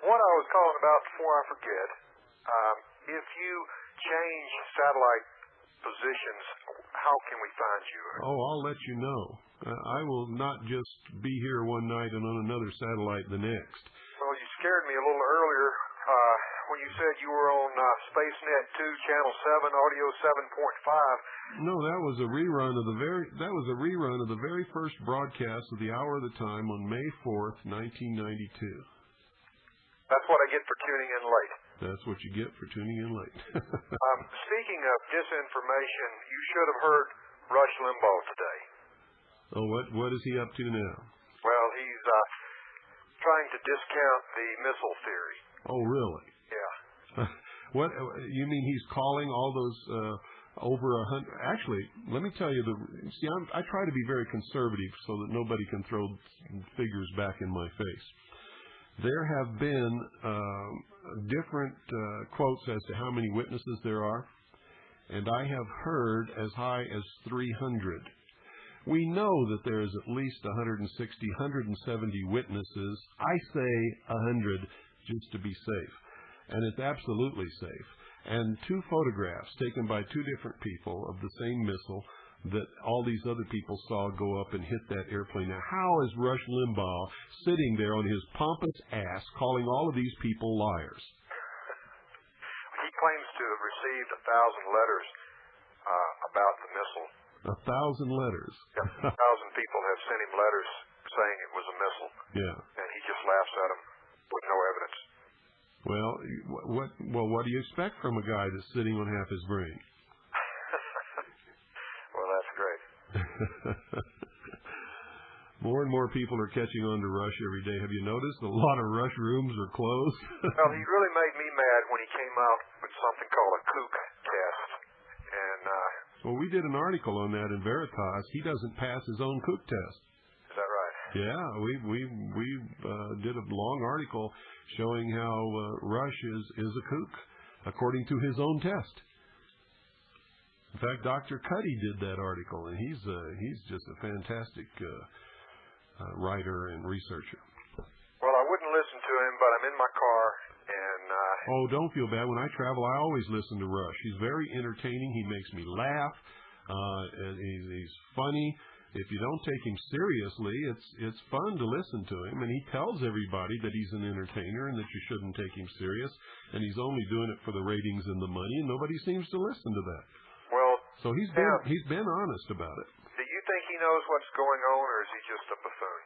What I was calling about before I forget, if you change satellite positions, how can we find you? Oh, I'll let you know. I will not just be here one night and on another satellite the next. Well, you scared me a little earlier when you said you were on SpaceNet 2, Channel 7, Audio 7.5. No, that was a rerun of the very first broadcast of the Hour of the Time on May 4th, 1992. That's what I get for tuning in late. That's what you get for tuning in late. Speaking of disinformation, you should have heard Rush Limbaugh today. Oh, what is he up to now? Well, he's trying to discount the missile theory. Oh, really? Yeah. What you mean? He's calling all those over 100. Actually, let me tell you, I try to be very conservative so that nobody can throw figures back in my face. There have been different quotes as to how many witnesses there are, and I have heard as high as 300. We know that there is at least 160, 170 witnesses. I say 100 just to be safe, and it's absolutely safe. And 2 photographs taken by 2 different people of the same missile that all these other people saw go up and hit that airplane. Now, how is Rush Limbaugh sitting there on his pompous ass calling all of these people liars? He claims to have received 1,000 letters about the missile. 1,000 letters. Yeah, 1,000 people have sent him letters saying it was a missile. Yeah. And he just laughs at them with no evidence. Well, what do you expect from a guy that's sitting on half his brain? Well, that's great. More and more people are catching on to Rush every day. Have you noticed a lot of Rush rooms are closed? Well, he really made me mad when he came out with something called a kook test. And well, we did an article on that in Veritas. He doesn't pass his own kook test. Is that right? Yeah, we did a long article showing how Rush is a kook, according to his own test. In fact, Dr. Cuddy did that article, and he's just a fantastic writer and researcher. Well, I wouldn't listen to him, but I'm in my car, and... Oh, don't feel bad. When I travel, I always listen to Rush. He's very entertaining. He makes me laugh. And he's funny. If you don't take him seriously, it's fun to listen to him, and he tells everybody that he's an entertainer and that you shouldn't take him serious, and he's only doing it for the ratings and the money, and nobody seems to listen to that. Well, so he's been honest about it. Do you think he knows what's going on, or is he just a buffoon?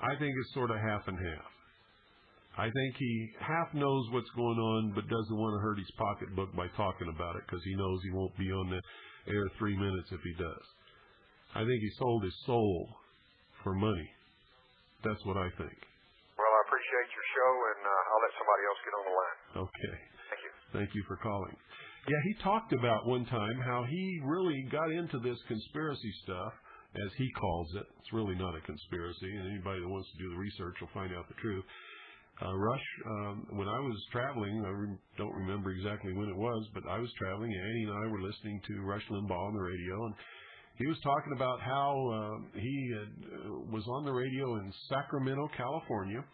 I think it's sort of half and half. I think he half knows what's going on, but doesn't want to hurt his pocketbook by talking about it because he knows he won't be on the air 3 minutes if he does. I think he sold his soul for money. That's what I think. Well, I appreciate your show, and I'll let somebody else get on the line. Okay. Thank you. Thank you for calling. Yeah, he talked about one time how he really got into this conspiracy stuff, as he calls it. It's really not a conspiracy, and anybody that wants to do the research will find out the truth. Rush, when I was traveling, I don't remember exactly when it was, but I was traveling. Annie and I were listening to Rush Limbaugh on the radio, and he was talking about how he was on the radio in Sacramento, California,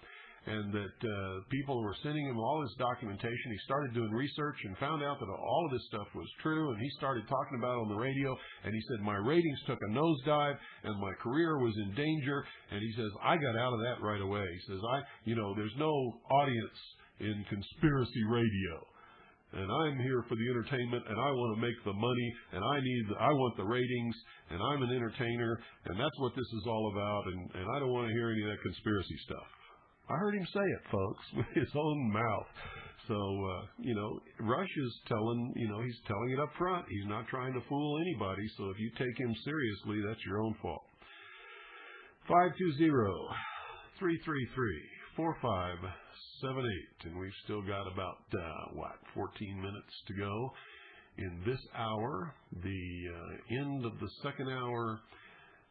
and that people were sending him all his documentation. He started doing research and found out that all of this stuff was true, and he started talking about it on the radio, and he said, my ratings took a nosedive, and my career was in danger, and he says, I got out of that right away. He says, there's no audience in conspiracy radio, and I'm here for the entertainment, and I want to make the money, and I want the ratings, and I'm an entertainer, and that's what this is all about, and I don't want to hear any of that conspiracy stuff. I heard him say it, folks, with his own mouth. So, Rush is he's telling it up front. He's not trying to fool anybody. So if you take him seriously, that's your own fault. 520-333-4578. And we've still got about, 14 minutes to go in this hour, the end of the second hour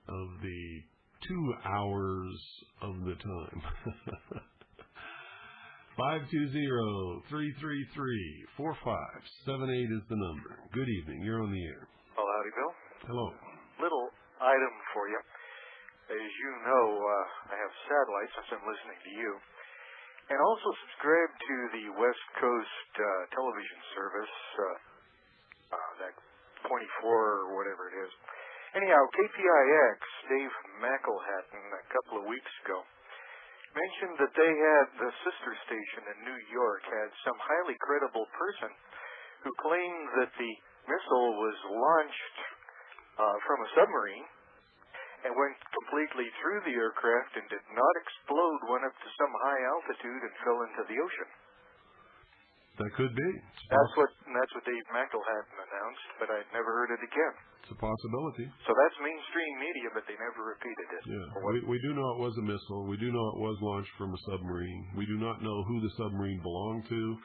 of the 2 hours of the time. 520-333-4578 is the number. Good evening. You're on the air. Well, howdy, Bill. Hello. Little item for you. As you know, I have satellite since I'm listening to you, and also subscribe to the West Coast television service, that 24 or whatever it is. Anyhow, KPIX, Dave McElhatton, a couple of weeks ago, mentioned that they had the sister station in New York had some highly credible person who claimed that the missile was launched from a submarine and went completely through the aircraft and did not explode, went up to some high altitude and fell into the ocean. That could be. That's what Dave McElhatton announced, but I'd never heard it again. It's a possibility. So that's mainstream media, but they never repeated it. Yeah, we do know it was a missile. We do know it was launched from a submarine. We do not know who the submarine belonged to.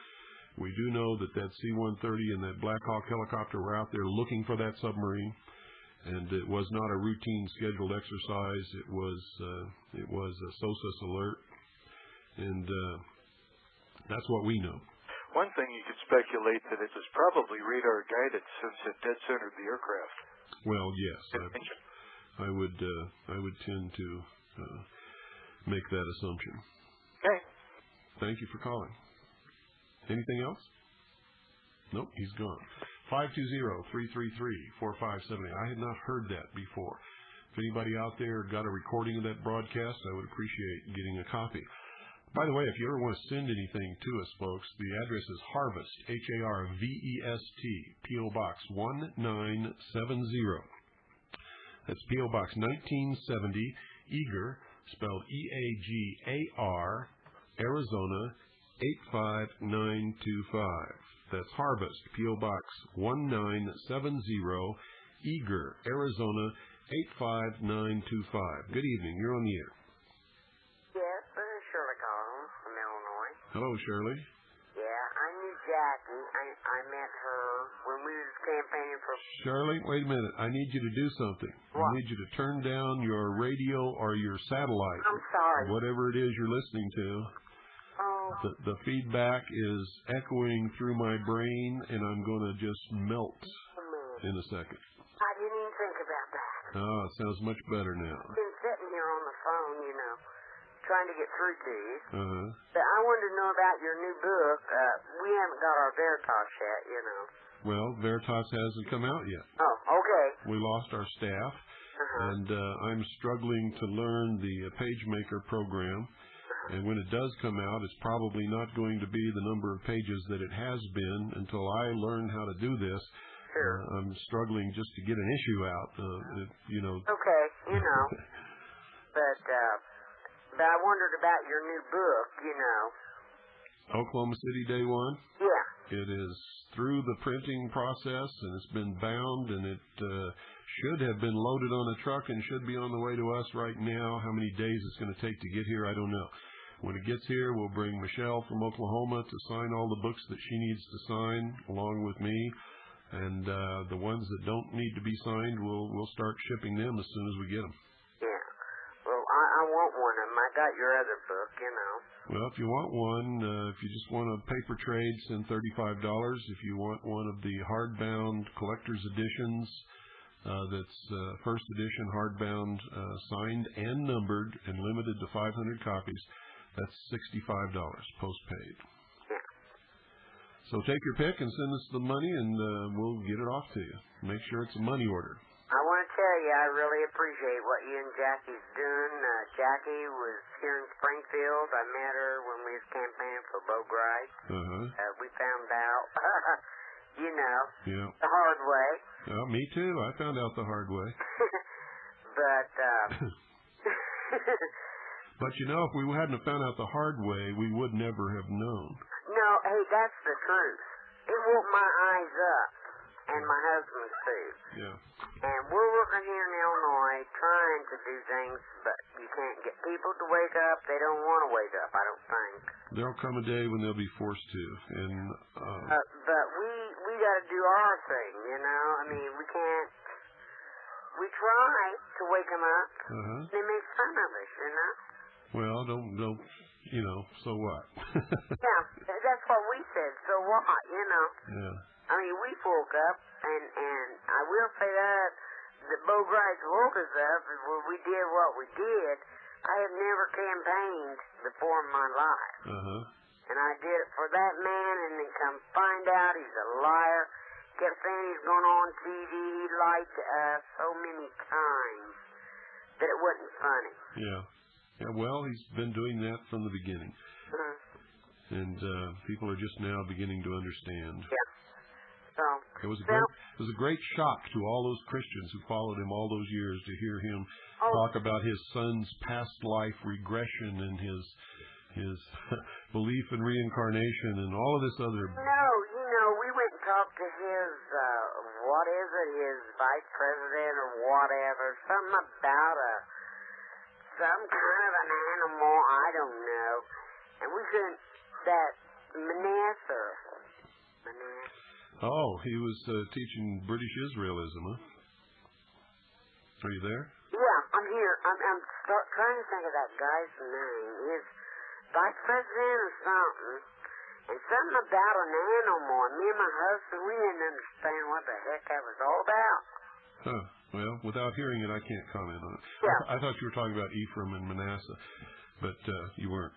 We do know that C-130 and that Black Hawk helicopter were out there looking for that submarine, and it was not a routine scheduled exercise. It was a SOSUS alert, and that's what we know. One thing you could speculate that it was probably radar guided since it dead centered the aircraft. Well, yes, I would tend to make that assumption. Okay. Thank you for calling. Anything else? Nope, he's gone. 520-333-4578. I had not heard that before. If anybody out there got a recording of that broadcast, I would appreciate getting a copy. By the way, if you ever want to send anything to us, folks, the address is Harvest, Harvest, P.O. Box 1970. That's P.O. Box 1970, Eager, spelled E-A-G-A-R, Arizona 85925. That's Harvest, P.O. Box 1970, Eager, Arizona 85925. Good evening. You're on the air. Yes, this is Shirley calling from Illinois. Hello, Shirley. Yeah, I knew Jackie. I met her when we was campaigning for... Shirley, wait a minute. I need you to do something. What? I need you to turn down your radio or your satellite. I'm sorry. Whatever it is you're listening to. Oh. The feedback is echoing through my brain, and I'm going to just melt in a second. I didn't even think about that. Oh, it sounds much better now. I've been sitting here on the phone, trying to get through to you. Uh-huh. But I wanted to know about your new book. We haven't got our Veritas yet, Well, Veritas hasn't come out yet. Oh, okay. We lost our staff, and I'm struggling to learn the PageMaker program. And when it does come out, it's probably not going to be the number of pages that it has been until I learn how to do this. Sure. I'm struggling just to get an issue out, Okay, But I wondered about your new book, Oklahoma City Day One? Yeah. It is through the printing process, and it's been bound, and it should have been loaded on a truck and should be on the way to us right now. How many days it's going to take to get here, I don't know. When it gets here, we'll bring Michelle from Oklahoma to sign all the books that she needs to sign along with me. And the ones that don't need to be signed, we'll start shipping them as soon as we get them. Yeah. Well, I want one of them. I got your other book, Well, if you want one, if you just want a paper trade, send $35. If you want one of the hardbound collector's editions, that's first edition hardbound, signed and numbered and limited to 500 copies, that's $65 postpaid. Yeah. So take your pick and send us the money, and we'll get it off to you. Make sure it's a money order. I want to tell you, I really appreciate what you and Jackie's doing. Jackie was here in Springfield. I met her when we was campaigning for Bo Grice. We found out, Yeah. the hard way. Well, me too. I found out the hard way. But, But if we hadn't have found out the hard way, we would never have known. No, hey, that's the truth. It woke my eyes up, and my husband's too. Yeah. And we're working here in Illinois trying to do things, but you can't get people to wake up. They don't want to wake up, I don't think. There'll come a day when they'll be forced to. And but we got to do our thing, we can't. We try to wake them up. They make fun of us, Well, don't, so what? Yeah, that's what we said. So what, Yeah. We woke up, and I will say that Bo Grice woke us up, and when we did what we did. I have never campaigned before in my life. And I did it for that man, and then come find out he's a liar. Kept saying he's going on TV. He lied to us so many times that it wasn't funny. Yeah. Yeah, well, he's been doing that from the beginning. And people are just now beginning to understand. Yeah. So it was a great shock to all those Christians who followed him all those years to hear him talk about his son's past life regression and his belief in reincarnation and all of this other. No, we went and talked to his his vice president or whatever, something about some kind of an animal, I don't know. And we couldn't, that Manasseh, Oh, he was teaching British Israelism, huh? Are you there? Yeah, I'm here. I'm trying to think of that guy's name. He's vice president or something. And something about an animal. Me and my husband, we didn't understand what the heck that was all about. Huh. Well, without hearing it, I can't comment on it. Yeah. I thought you were talking about Ephraim and Manasseh, but you weren't.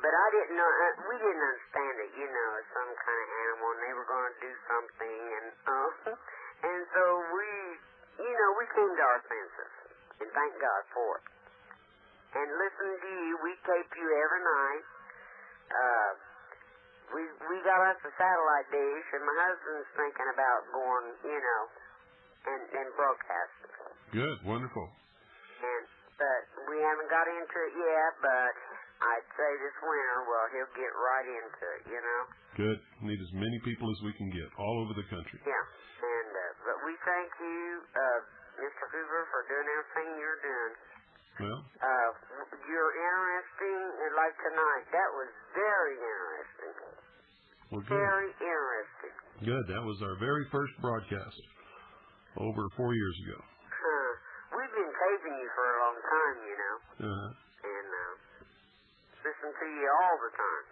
But I didn't know. We didn't understand it. You know, it's some kind of animal, and they were going to do something, and so we came to our senses, and thank God for it. And listening to you, we tape you every night. We got us a satellite dish, and my husband's thinking about going, and broadcasting. Good, wonderful. But we haven't got into it yet, but I'd say this winter, he'll get right into it, Good. Need as many people as we can get, all over the country. Yeah, and but we thank you, Mr. Hoover, for doing everything you're doing. Well, you're interesting, like tonight. That was very interesting. Well, good. Very interesting. Good. That was our very first broadcast over 4 years ago. We've been taping you for a long time, Uh-huh. and listen to you all the time.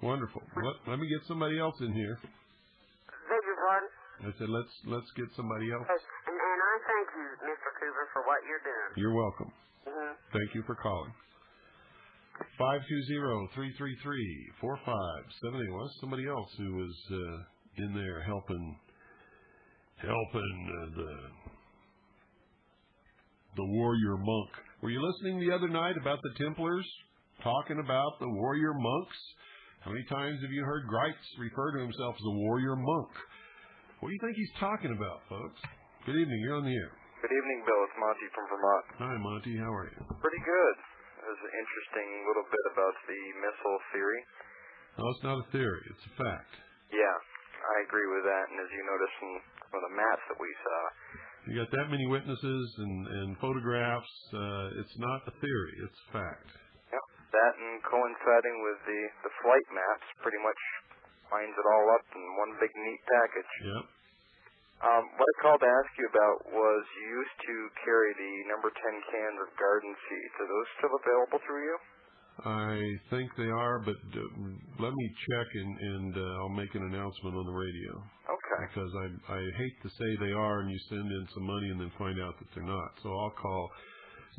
Wonderful. Let me get somebody else in here. Beg your pardon? I said let's get somebody else. And I thank you, Mr. Cooper, for what you're doing. You're welcome. Mm-hmm. Thank you for calling. 520-333-4578. Well, that's somebody else who was in there helping the warrior monk. Were you listening the other night about the Templars talking about the warrior monks? How many times have you heard Grites refer to himself as a warrior monk? What do you think he's talking about, folks? Good evening. You're on the air. Good evening, Bill. It's Monty from Vermont. Hi, Monty. How are you? Pretty good. It was an interesting little bit about the missile theory. No, it's not a theory. It's a fact. Yeah, I agree with that. And as you noticed from some of the maps that we saw, you got that many witnesses and photographs. It's not a theory. It's a fact. Yep. That and coinciding with the flight maps pretty much lines it all up in one big neat package. Yep. What I called to ask you about was you used to carry the number 10 cans of garden seeds. Are those still available through you? I think they are, but let me check and I'll make an announcement on the radio. Okay. Because I hate to say they are and you send in some money and then find out that they're not. So I'll call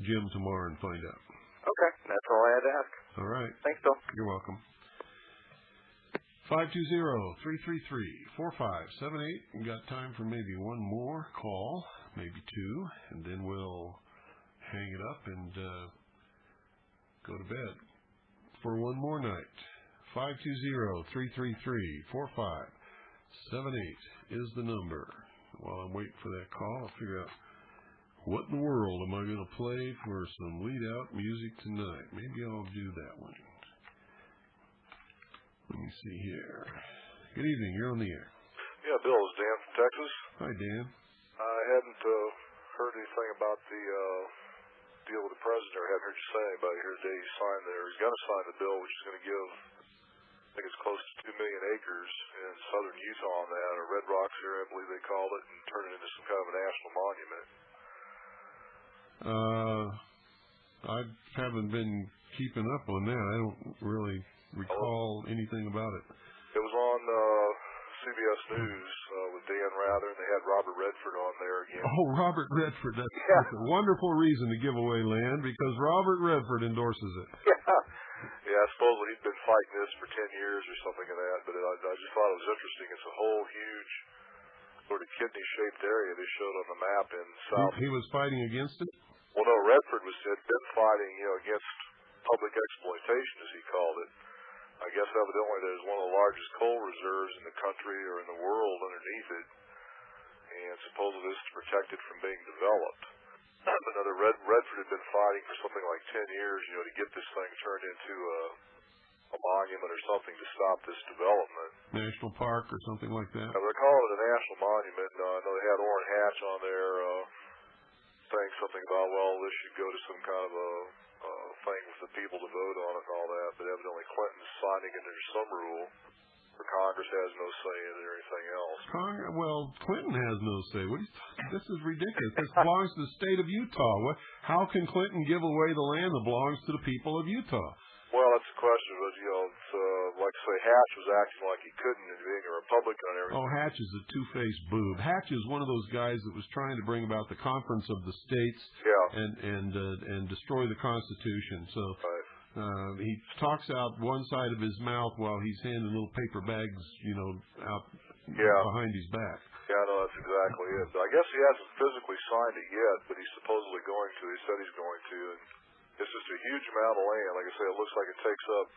Jim tomorrow and find out. Okay. That's all I had to ask. All right. Thanks, Bill. You're welcome. 520-333-4578. We've got time for maybe one more call, maybe two, and then we'll hang it up and go to bed for one more night. 520-333-4578 is the number. While I'm waiting for that call, I'll figure out what in the world am I going to play for some lead-out music tonight. Maybe I'll do that one. Let me see here. Good evening. You're on the air. Yeah, Bill, it's Dan from Texas. Hi, Dan. I hadn't heard anything about the deal with the president, or hadn't heard you say anybody here today. He's going to sign the bill, which is going to give, I think it's close to 2 million acres in southern Utah on that, or Red Rocks area, I believe they call it, and turn it into some kind of a national monument. I haven't been keeping up on that. I don't really recall anything about it. It was on CBS News with Dan Rather, and they had Robert Redford on there again. Oh, Robert Redford. That's a wonderful reason to give away land, because Robert Redford endorses it. Yeah, supposedly he'd been fighting this for 10 years or something of that, but I just thought it was interesting. It's a whole huge sort of kidney-shaped area they showed on the map in South. He was fighting against it? Well, no, Redford had been fighting, against public exploitation, as he called it. I guess evidently there's one of the largest coal reserves in the country or in the world underneath it, and supposedly this is protected from being developed. Another Redford had been fighting for something like 10 years, to get this thing turned into a monument or something to stop this development. National park or something like that? They're calling it a national monument. I know they had Orrin Hatch on there saying something about, well, this should go to some kind of a thing with the people to vote on it and all that, but evidently Clinton's signing it under some rule. or Congress has no say in it or anything else. Well, Clinton has no say. This is ridiculous. This belongs to the state of Utah. How can Clinton give away the land that belongs to the people of Utah? Well, that's the question. But it's, like I say, Hatch was acting like he couldn't, and being a Republican and everything. Oh, Hatch is a two-faced boob. Hatch is one of those guys that was trying to bring about the Conference of the States and destroy the Constitution. So he talks out one side of his mouth while he's handing little paper bags, out behind his back. Yeah, no, that's exactly it. But I guess he hasn't physically signed it yet, but he's supposedly going to. He said he's going to, and it's just a huge amount of land. Like I say, it looks like it takes up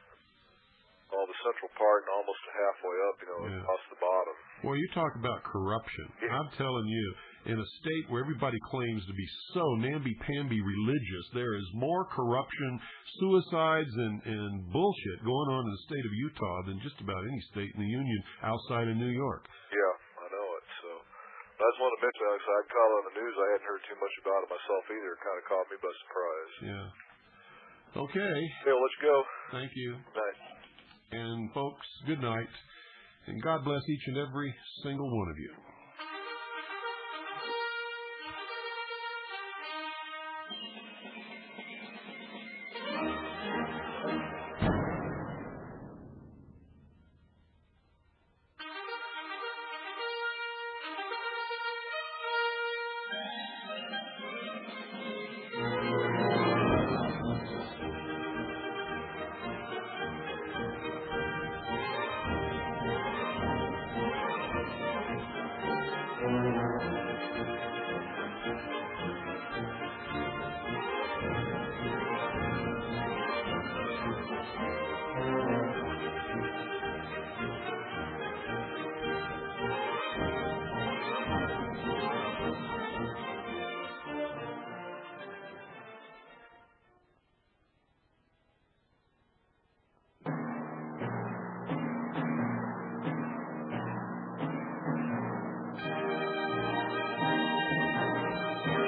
all the central part and almost halfway up, across the bottom. Well, you talk about corruption. Yeah. I'm telling you, in a state where everybody claims to be so namby-pamby religious, there is more corruption, suicides, and bullshit going on in the state of Utah than just about any state in the Union outside of New York. Yeah, I know it. So I just wanted to mention that. I caught it on the news. I hadn't heard too much about it myself either. It kind of caught me by surprise. Yeah. Okay. Hey, well, let's go. Thank you. Night. And, folks, good night. And God bless each and every single one of you.